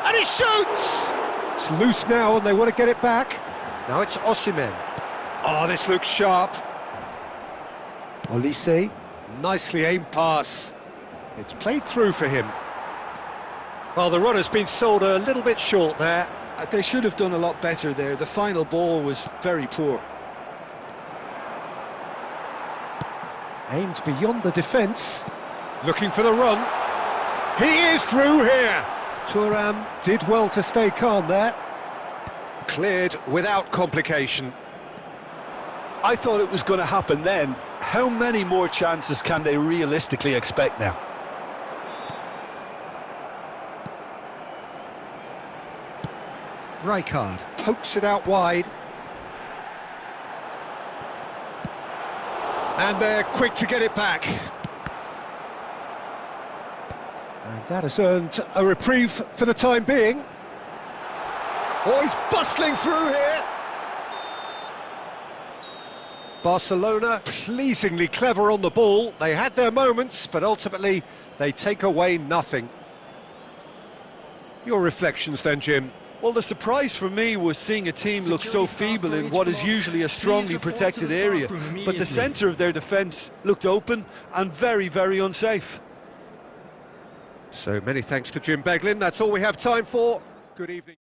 and he shoots! It's loose now, and they want to get it back. Now it's Osimhen. Oh, this looks sharp. Olise, nicely aimed pass. It's played through for him. Well, the run has been sold a little bit short there.
They should have done a lot better there. The final ball was very poor.
Aimed beyond the defence. Looking for the run. He is through here. Thuram did well to stay calm there. Cleared without complication.
I thought it was going to happen then. How many more chances can they realistically expect now?
Rijkaard pokes it out wide. And they're quick to get it back. And that has earned a reprieve for the time being. Oh, he's bustling through here. Barcelona pleasingly clever on the ball. They had their moments, but ultimately they take away nothing. Your reflections then, Jim?
Well, the surprise for me was seeing a team look so feeble in what is usually a strongly protected area. But the centre of their defence looked open and very, very unsafe.
So many thanks to Jim Beglin. That's all we have time for. Good evening.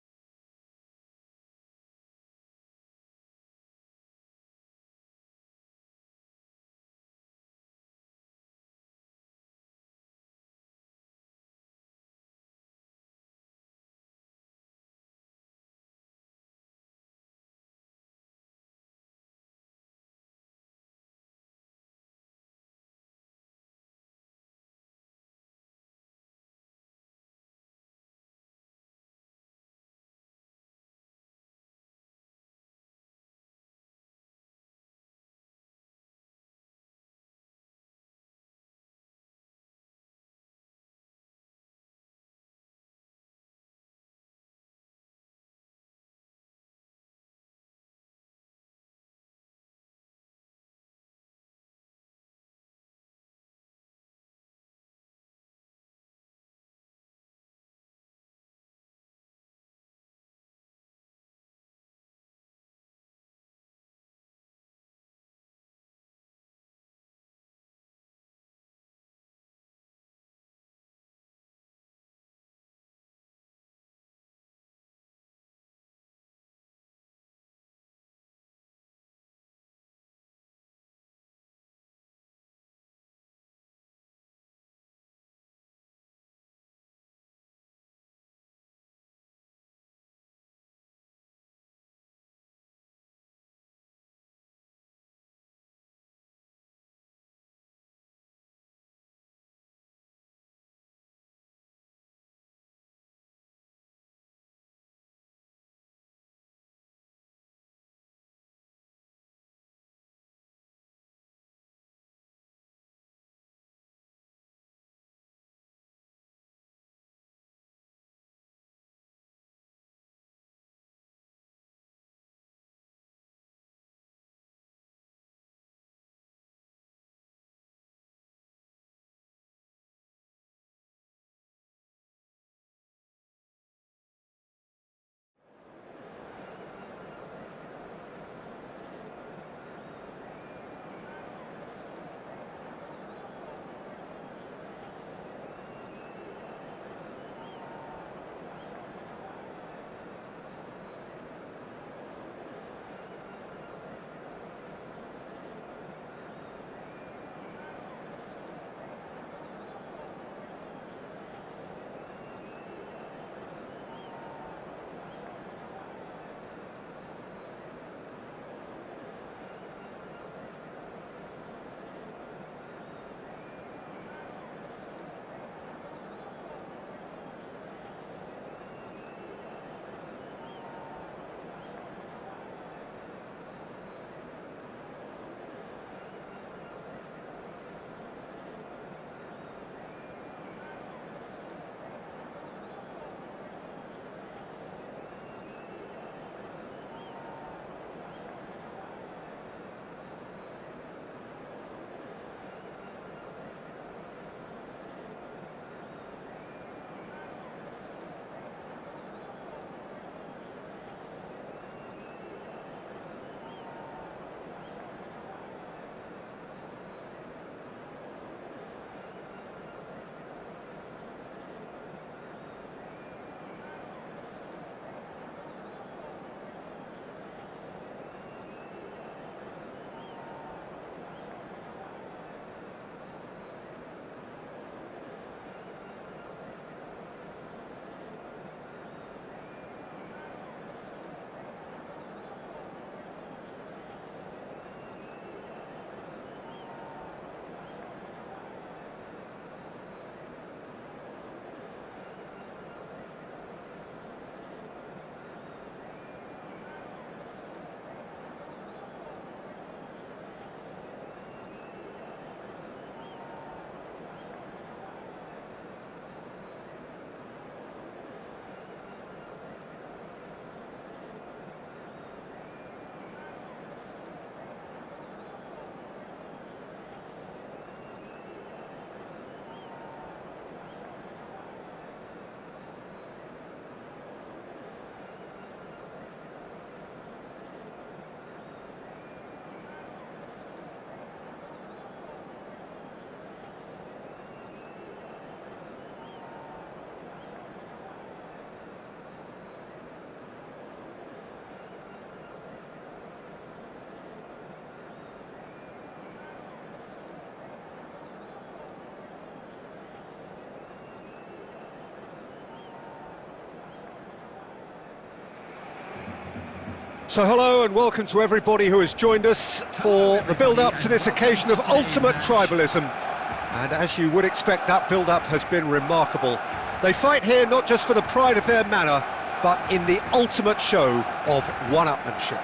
So hello and welcome to everybody who has joined us for the build-up to this occasion of ultimate tribalism. And as you would expect, that build-up has been remarkable. They fight here not just for the pride of their manor, but in the ultimate show of one-upmanship.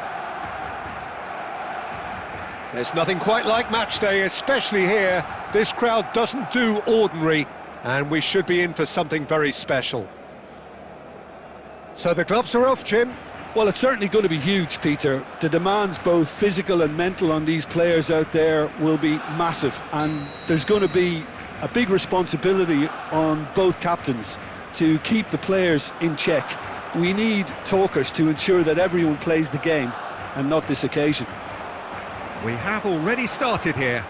There's nothing quite like match day, especially here. This crowd doesn't do ordinary, and we should be in for something very special. So the gloves are off, Jim.
Well, it's certainly going to be huge, Peter. The demands, both physical and mental, on these players out there will be massive, and there's going to be a big responsibility on both captains to keep the players in check. We need talkers to ensure that everyone plays the game, and not this occasion.
We have already started here.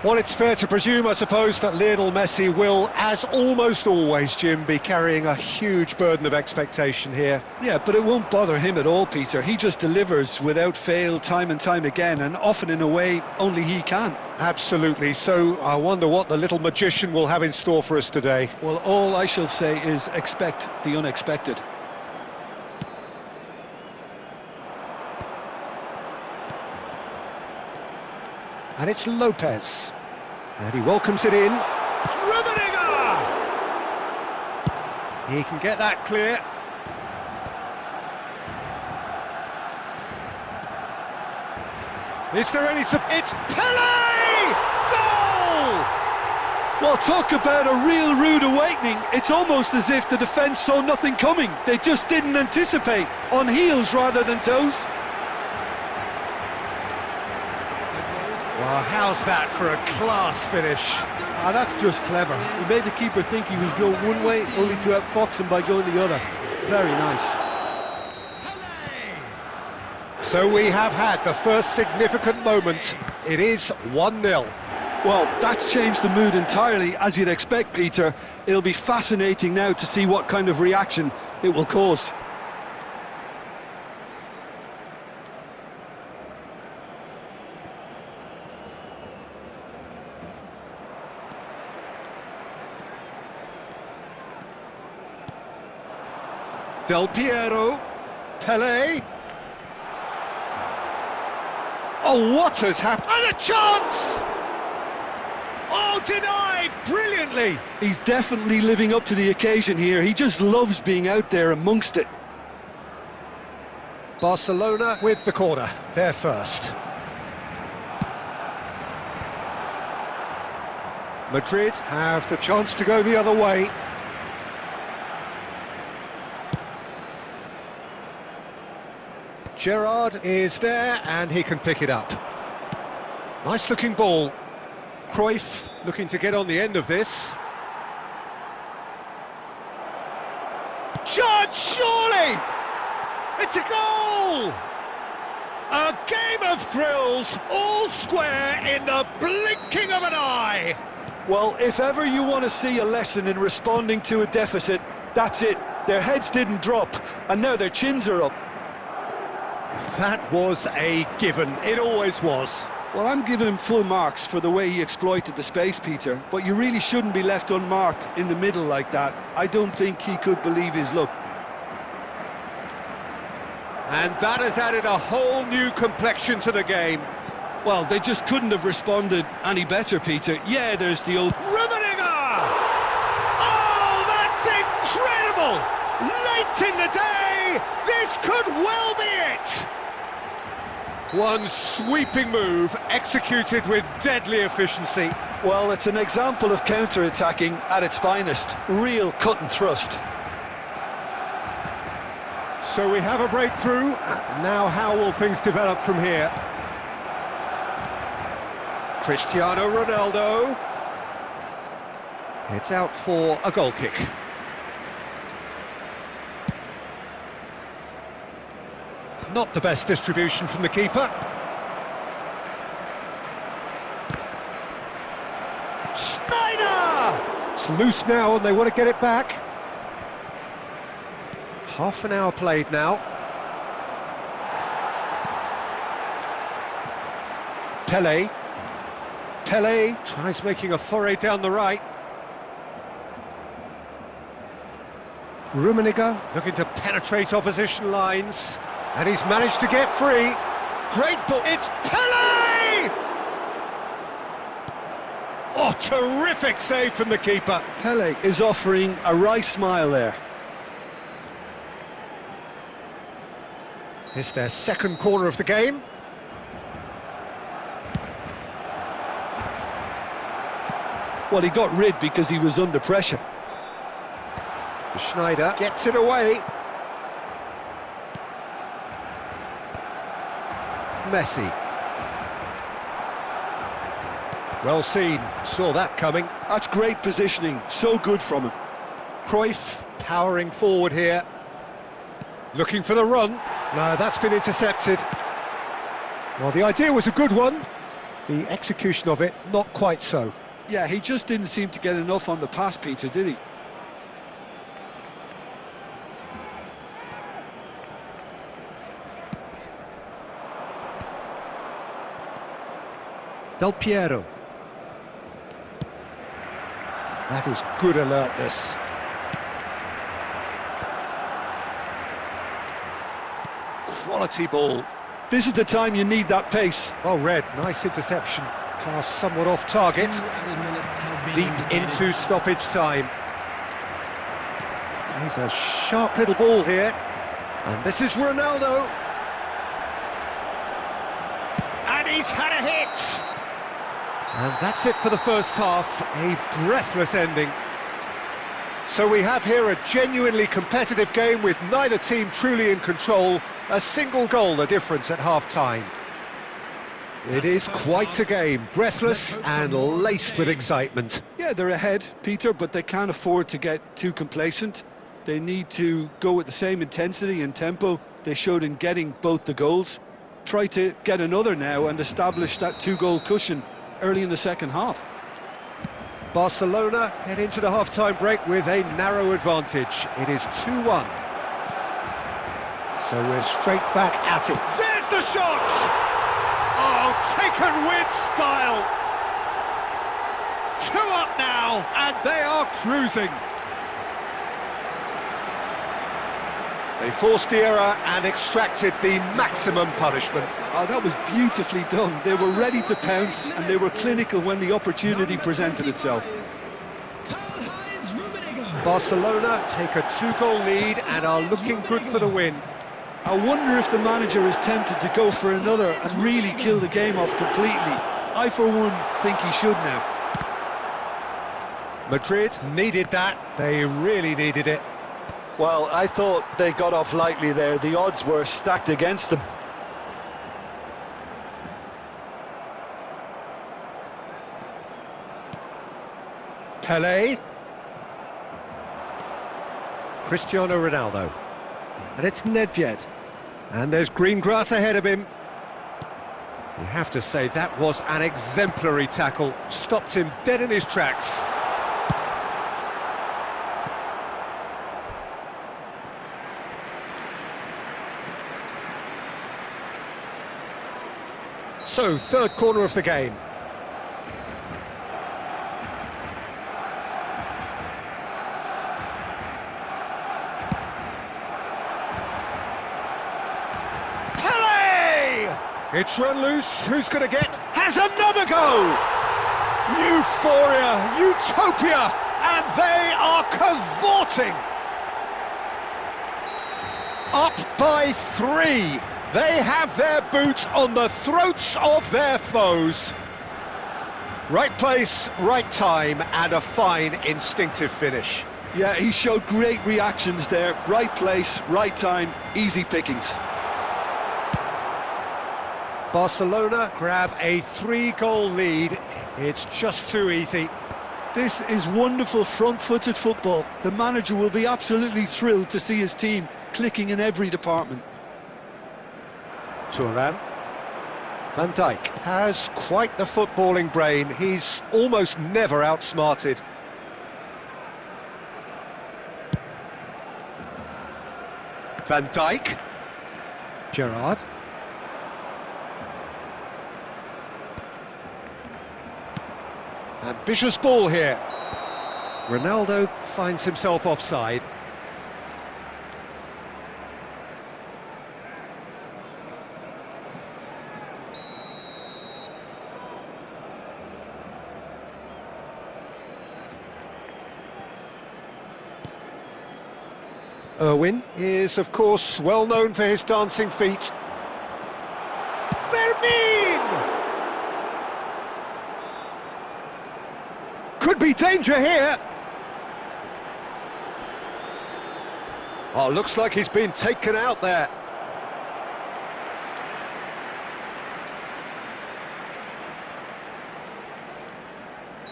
Well, it's fair to presume, I suppose, that Lionel Messi will, as almost always, Jim, be carrying a huge burden of expectation here.
Yeah, but it won't bother him at all, Peter. He just delivers without fail time and time again, and often in a way only he can.
Absolutely. So I wonder what the little magician will have in store for us today.
Well, all I shall say is expect the unexpected.
And it's Lopez. And he welcomes it in. Rummenigge! He can get that clear. Is there any... It's Pelé! Goal!
Well, talk about a real rude awakening. It's almost as if the defence saw nothing coming. They just didn't anticipate. On heels rather than toes.
Well, how's that for a class finish?
That's just clever. He made the keeper think he was going one way, only to outfox him by going the other. Very nice.
So we have had the first significant moment. It is 1-0.
Well, that's changed the mood entirely, as you'd expect, Peter. It'll be fascinating now to see what kind of reaction it will cause.
Del Piero, Pelé. Oh, what has happened? And a chance! Oh, denied brilliantly.
He's definitely living up to the occasion here. He just loves being out there amongst it.
Barcelona with the corner, they're first. Madrid have the chance to go the other way. Gerrard is there, and he can pick it up. Nice looking ball. Cruyff looking to get on the end of this. Judge, surely! It's a goal! A game of thrills, all square in the blinking of an eye!
Well, if ever you want to see a lesson in responding to a deficit, that's it. Their heads didn't drop, and now their chins are up.
That was a given. It always was.
Well, I'm giving him full marks for the way he exploited the space, Peter, but you really shouldn't be left unmarked in the middle like that. I don't think he could believe his luck.
And that has added a whole new complexion to the game.
Well, they just couldn't have responded any better, Peter. Yeah, there's the old...
Rummenigge! Oh, that's incredible! Late in the day, this could well be it! One sweeping move, executed with deadly efficiency.
Well, it's an example of counter-attacking at its finest. Real cut and thrust.
So we have a breakthrough. Now how will things develop from here? Cristiano Ronaldo. It's out for a goal kick. Not the best distribution from the keeper. Schneider! It's loose now and they want to get it back. Half an hour played now. Pelé. Pelé tries making a foray down the right. Rummenigge looking to penetrate opposition lines. And he's managed to get free. Great ball. It's Pele! Oh, terrific save from the keeper.
Pele is offering a wry smile there.
It's their second corner of the game.
Well, he got rid because he was under pressure.
Schneider gets it away. Messi. Well seen, saw that coming.
That's great positioning, so good from him.
Cruyff powering forward here. Looking for the run. No, that's been intercepted. Well, the idea was a good one. The execution of it, not quite so.
Yeah, he just didn't seem to get enough on the pass, Peter, did he?
Del Piero. That is good alertness. Quality ball.
This is the time you need that pace.
Well read, nice interception. Pass somewhat off target. Deep into stoppage time. He's a sharp little ball here. And this is Ronaldo. And he's had a hit. And that's it for the first half. A breathless ending. So we have here a genuinely competitive game with neither team truly in control. A single goal the difference at half-time. It is quite a game, breathless and laced with excitement.
Yeah, they're ahead, Peter, but they can't afford to get too complacent. They need to go with the same intensity and tempo they showed in getting both the goals. Try to get another now and establish that two-goal cushion early in the second half.
Barcelona head into the half-time break with a narrow advantage. It is 2-1. So we're straight back at it. There's the shot! Oh, taken with style! 2 up now, and they are cruising. They forced the error and extracted the maximum punishment.
Oh, that was beautifully done. They were ready to pounce, and they were clinical when the opportunity presented itself.
Barcelona take a 2-goal lead and are looking good for the win.
I wonder if the manager is tempted to go for another and really kill the game off completely. I, for one, think he should now.
Madrid needed that. They really needed it.
Well, I thought they got off lightly there. The odds were stacked against them.
Pele. Cristiano Ronaldo. And it's Nedved. And there's green grass ahead of him. You have to say that was an exemplary tackle. Stopped him dead in his tracks. So, third corner of the game. It's run loose, who's going to get? Has another go! Euphoria, utopia, and they are cavorting! Up by 3. They have their boots on the throats of their foes. Right place, right time, and a fine instinctive finish.
Yeah, he showed great reactions there. Right place, right time, easy pickings.
Barcelona grab a 3-goal lead. It's just too easy.
This is wonderful front-footed football. The manager will be absolutely thrilled to see his team clicking in every department.
Thuram. Van Dijk has quite the footballing brain. He's almost never outsmarted. Van Dijk. Gerrard. Ambitious ball here. Ronaldo finds himself offside. Irwin is, of course, well known for his dancing feet. Vermin! Could be danger here. Oh, looks like he's been taken out there.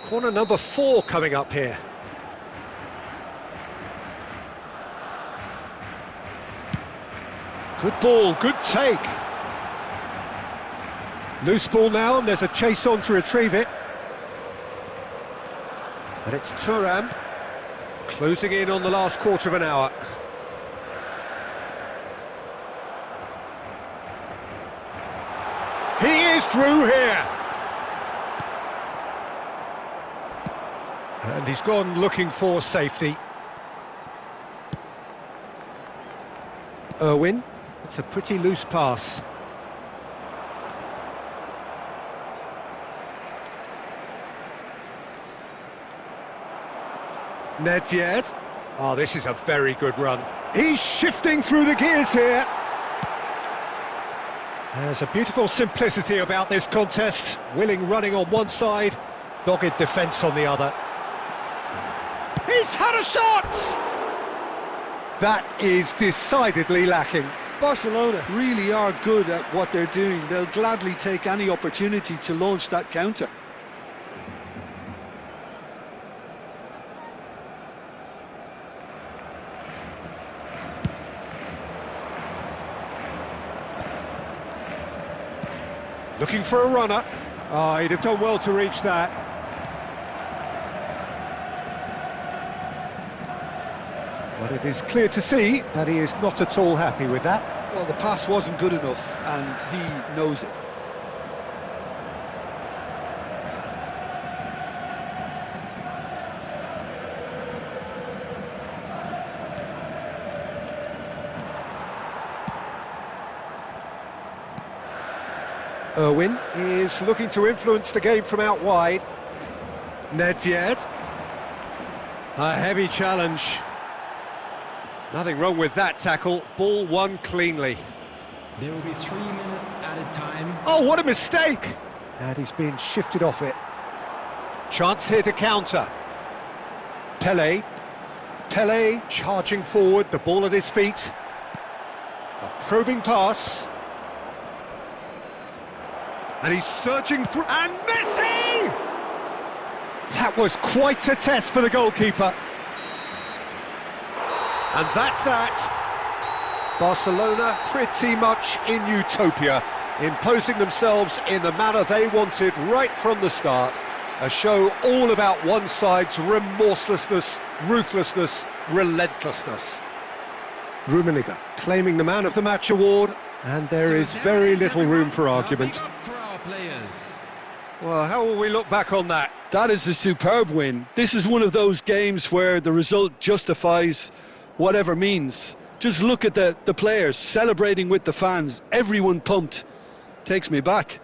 Corner number 4 coming up here. Good ball, good take. Loose ball now, and there's a chase on to retrieve it. And it's Thuram, closing in on the last quarter of an hour. He is through here. And he's gone looking for safety. Irwin, it's a pretty loose pass. Nedved. Oh, this is a very good run. He's shifting through the gears here. There's a beautiful simplicity about this contest. Willing running on one side, dogged defence on the other. He's had a shot! That is decidedly lacking.
Barcelona really are good at what they're doing. They'll gladly take any opportunity to launch that counter.
Looking for a runner. Oh, he'd have done well to reach that. But it is clear to see that he is not at all happy with that.
Well, the pass wasn't good enough, and he knows it.
Irwin is looking to influence the game from out wide. Nedved. A heavy challenge. Nothing wrong with that tackle. Ball won cleanly.
There will be 3 minutes added time.
Oh, what a mistake! And he's been shifted off it. Chance here to counter. Pele. Pele charging forward, the ball at his feet. A probing pass. And he's surging through, and Messi! That was quite a test for the goalkeeper. And that's that. Barcelona pretty much in utopia, imposing themselves in the manner they wanted right from the start. A show all about one side's remorselessness, ruthlessness, relentlessness. Rummenigge claiming the Man of the Match award, and there is very little room for argument. Well, how will we look back on that?
That is a superb win. This is one of those games where the result justifies whatever means. Just look at the players celebrating with the fans, everyone pumped. Takes me back.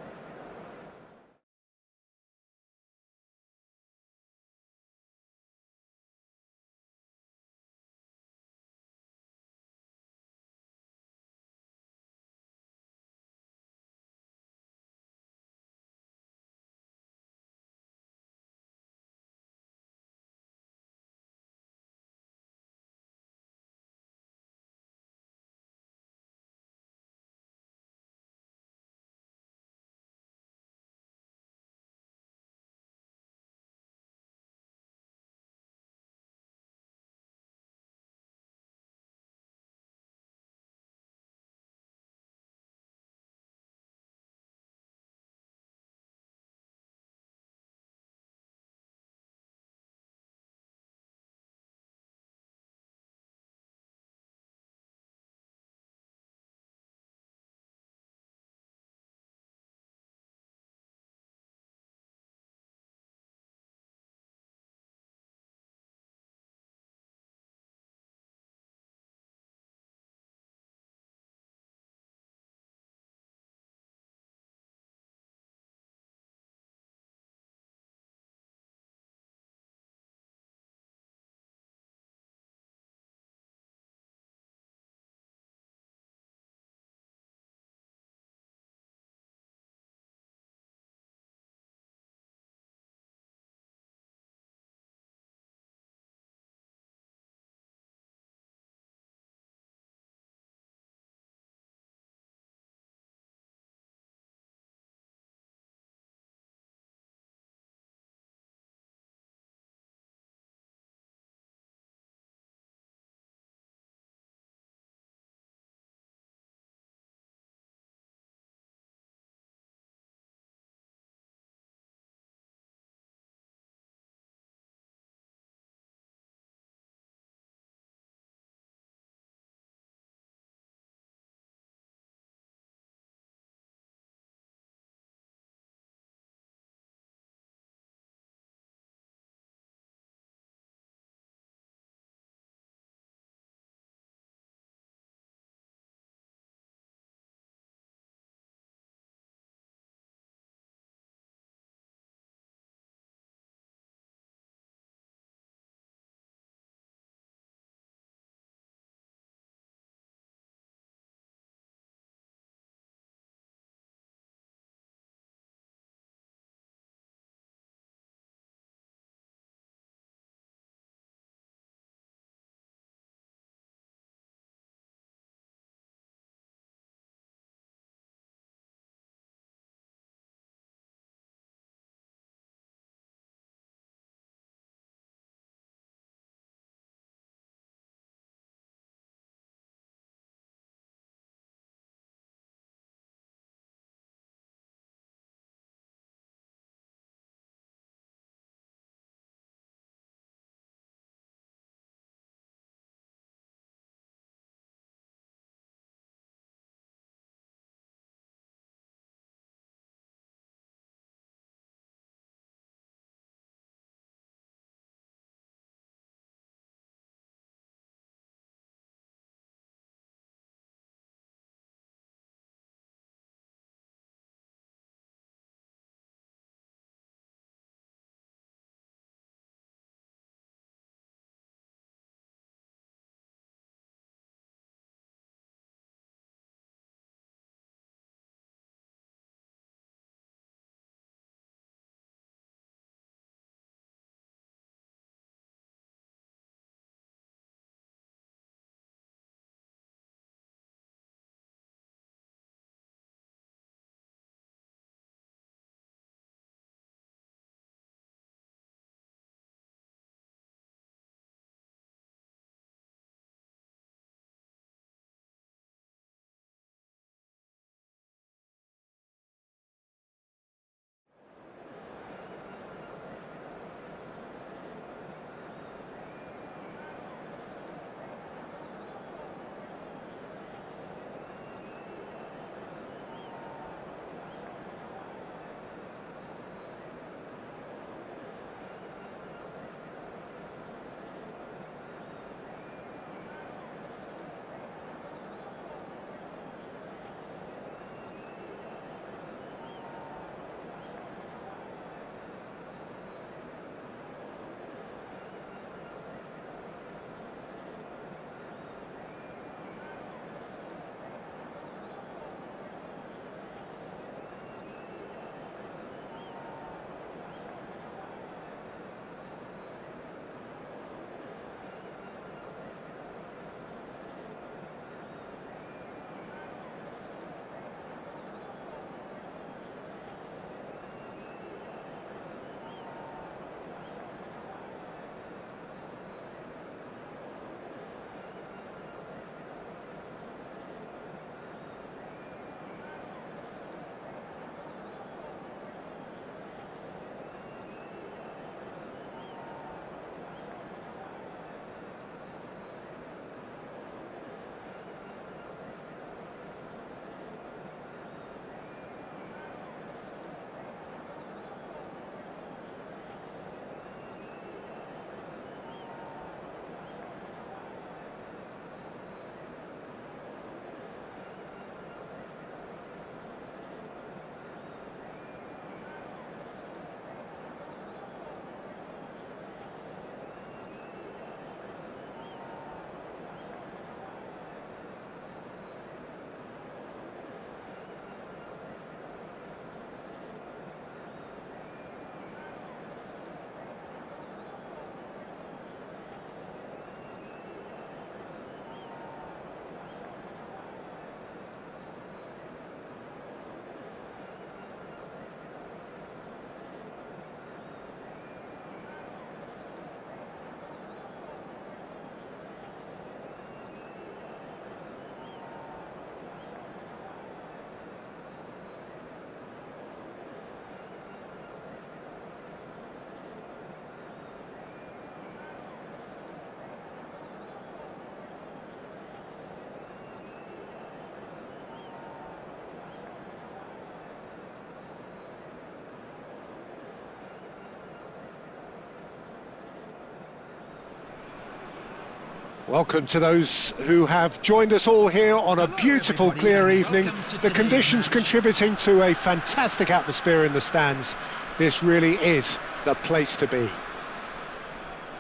Welcome to those who have joined us all here on a beautiful, clear evening. The conditions contributing to a fantastic atmosphere in the stands. This really is the place to be.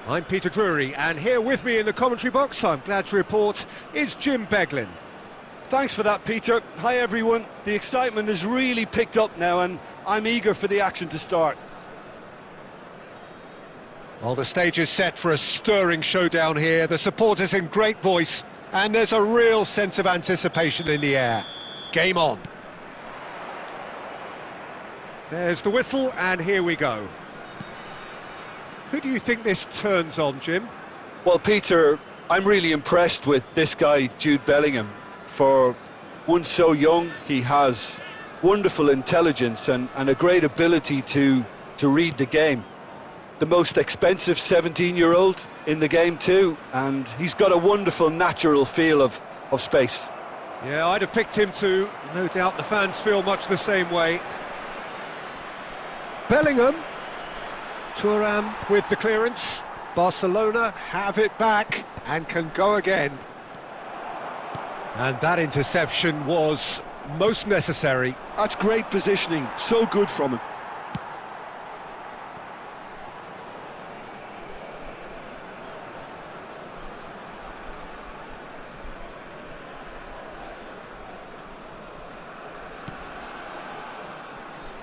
I'm Peter Drury, and here with me in the commentary box, I'm glad to report, is Jim Beglin.
Thanks for that, Peter. Hi, everyone. The excitement has really picked up now, and I'm eager for the action to start.
Well, the stage is set for a stirring showdown here. The supporters in great voice, and there's a real sense of anticipation in the air. Game on. There's the whistle, and here we go. Who do you think this turns on, Jim?
Well, Peter, I'm really impressed with this guy, Jude Bellingham. For one so young, he has wonderful intelligence and a great ability to read the game. The most expensive 17-year-old in the game too, and he's got a wonderful natural feel of space.
Yeah, I'd have picked him too. No doubt the fans feel much the same way. Bellingham. Thuram with the clearance. Barcelona have it back and can go again. And that interception was most necessary.
That's great positioning, so good from him.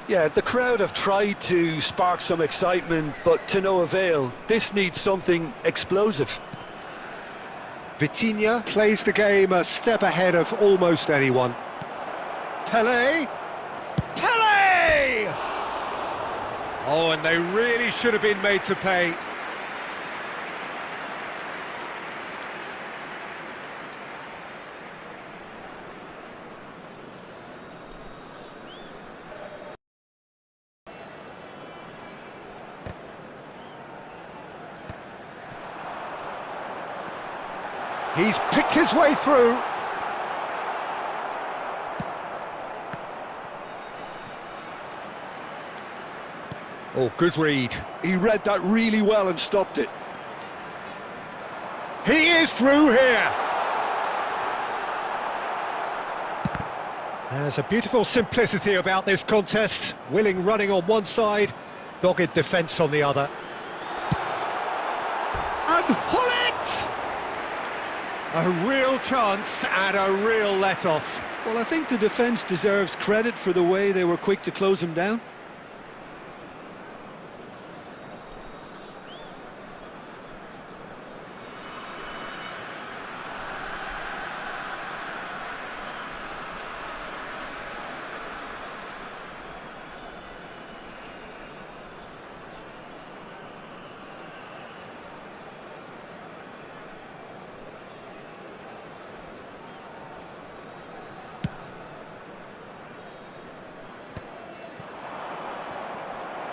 Yeah, the crowd have tried to spark some excitement, but to no avail. This needs something explosive.
Vitinha plays the game a step ahead of almost anyone. Pelé! Pelé! Oh, and they really should have been made to pay. He's picked his way through. Oh, good read.
He read that really well and stopped it.
He is through here. There's a beautiful simplicity about this contest. Willing running on one side, dogged defence on the other. And pull it! A real chance and a real let-off.
Well, I think the defence deserves credit for the way they were quick to close him down.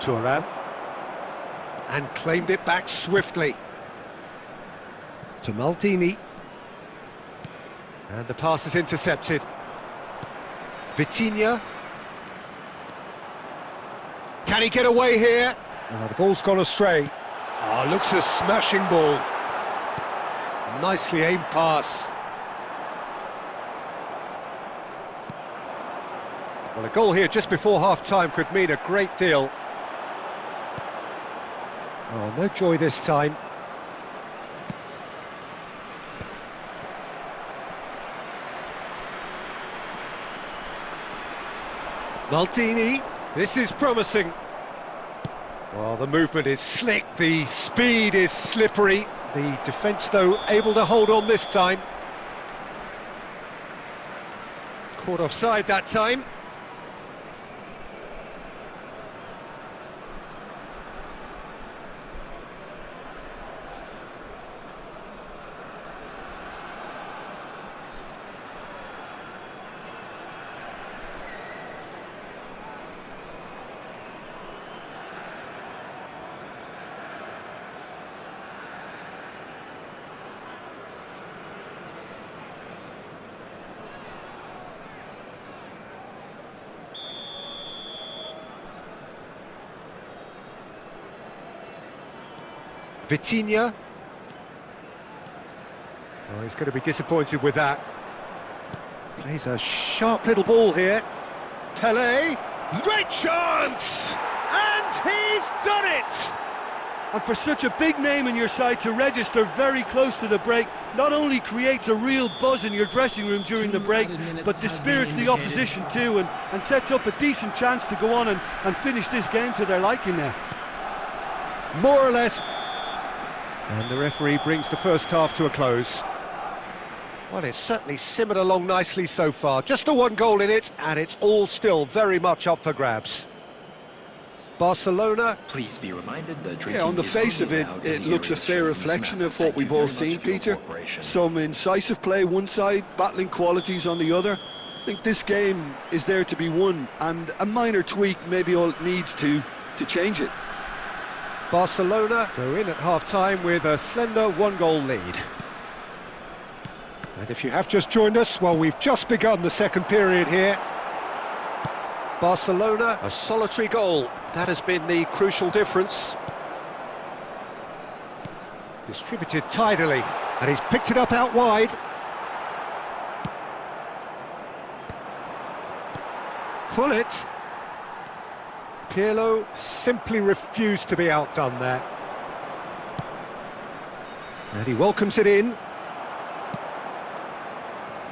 Thuram, and claimed it back swiftly to Maldini, and the pass is intercepted. Vitinha, can he get away here? Oh, the ball's gone astray. Oh, looks a smashing ball. Nicely aimed pass. Well, a goal here just before half-time could mean a great deal. Oh, no joy this time. Maldini, this is promising. Well, the movement is slick, the speed is slippery. The defence, though, able to hold on this time. Caught offside that time. Vitinha. he's going to be disappointed with that. Plays a sharp little ball here. Pele, great chance! And he's done it!
And for such a big name in your side to register very close to the break, not only creates a real buzz in your dressing room during the break, but dispirits the opposition too, and sets up a decent chance to go on and finish this game to their liking now.
More or less. And the referee brings the first half to a close. Well, it's certainly simmered along nicely so far. Just the one goal in it, and it's all still very much up for grabs. Barcelona.
Please be reminded that
yeah, on the face of it, it looks a fair reflection of what we've all seen, Peter. Some incisive play one side, battling qualities on the other. I think this game is there to be won, and a minor tweak maybe all it needs to change it.
Barcelona go in at half-time with a slender one-goal lead. And if you have just joined us, well, we've just begun the second period here. Barcelona, a solitary goal. That has been the crucial difference. Distributed tidily, and he's picked it up out wide. Pullet. Pirlo simply refused to be outdone there. And he welcomes it in.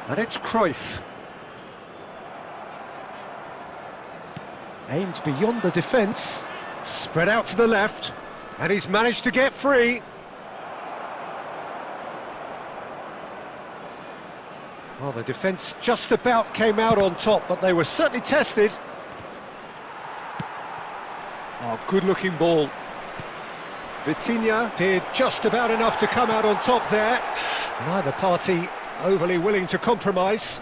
And it's Cruyff. Aimed beyond the defence, spread out to the left, and he's managed to get free. Well, the defence just about came out on top, but they were certainly tested. Oh, good-looking ball. Vitinha did just about enough to come out on top there. Neither party overly willing to compromise.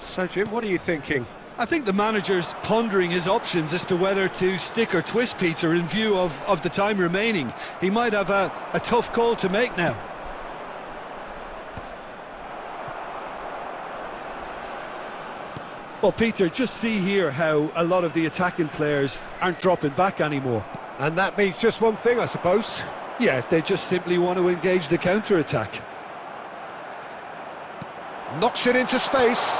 So, Jim, what are you thinking?
I think the manager's pondering his options as to whether to stick or twist, Peter, in view of the time remaining. He might have a tough call to make now. Well, Peter, just see here how a lot of the attacking players aren't dropping back anymore.
And that means just one thing, I suppose.
Yeah, they just simply want to engage the counter-attack.
Knocks it into space.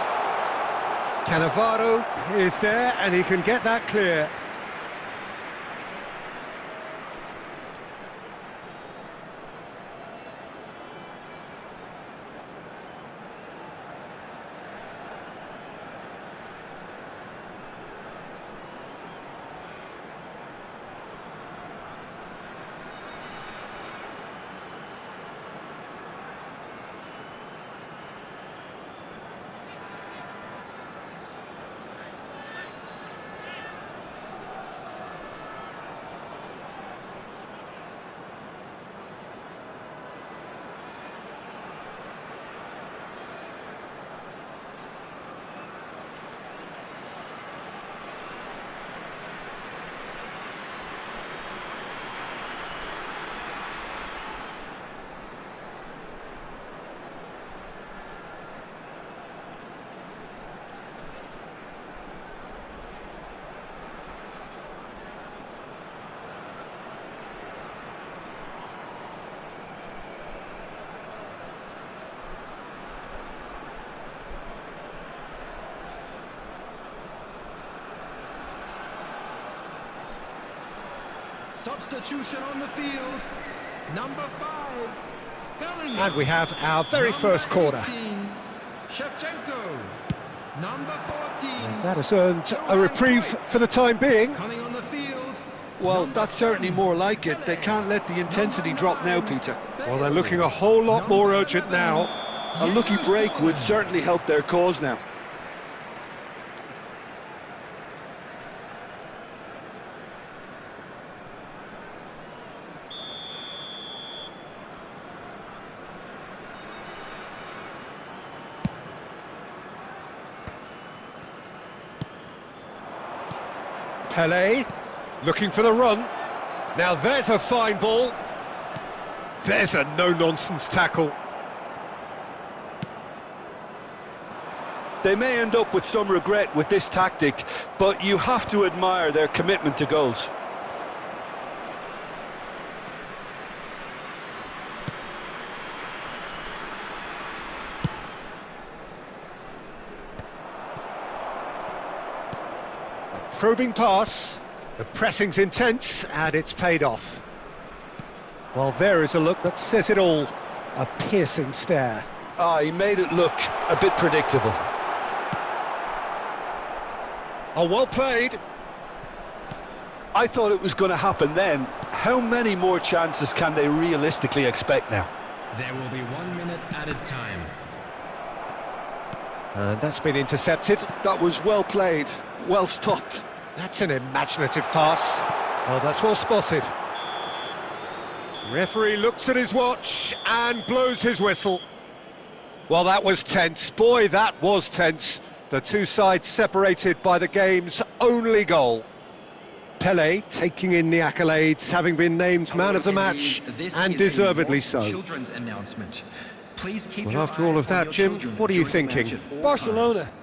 Cannavaro is there, and he can get that clear.
Substitution on the field. Number 5. Bellingham.
And we have our very first corner.
18, Shevchenko. Number 14.
And that has earned a reprieve for the time being.
Coming on the field.
Well, that's certainly more like it. They can't let the intensity drop now, Peter.
Well, they're looking a whole lot more urgent now.
A lucky break would certainly help their cause now.
Pele, looking for the run. Now there's a fine ball. There's a no-nonsense tackle.
They may end up with some regret with this tactic, but you have to admire their commitment to goals.
probing pass. The pressing's intense, and it's paid off. Well, there is a look that says it all. A piercing stare.
Ah, he made it look a bit predictable.
Oh, well played.
I thought it was going to happen then. How many more chances can they realistically expect now?
There will be 1 minute added time.
And that's been intercepted.
That was well played, well stopped.
That's an imaginative pass. Oh, that's well spotted. Referee looks at his watch and blows his whistle. Well, that was tense. Boy, that was tense. The two sides separated by the game's only goal. Pelé taking in the accolades, having been named man of the match, and deservedly so.
Children's announcement. Please keep
Well,
your
after all
eye
of that,
on your
Jim,
children
what are you
during the
thinking?
match at all
Barcelona,
times.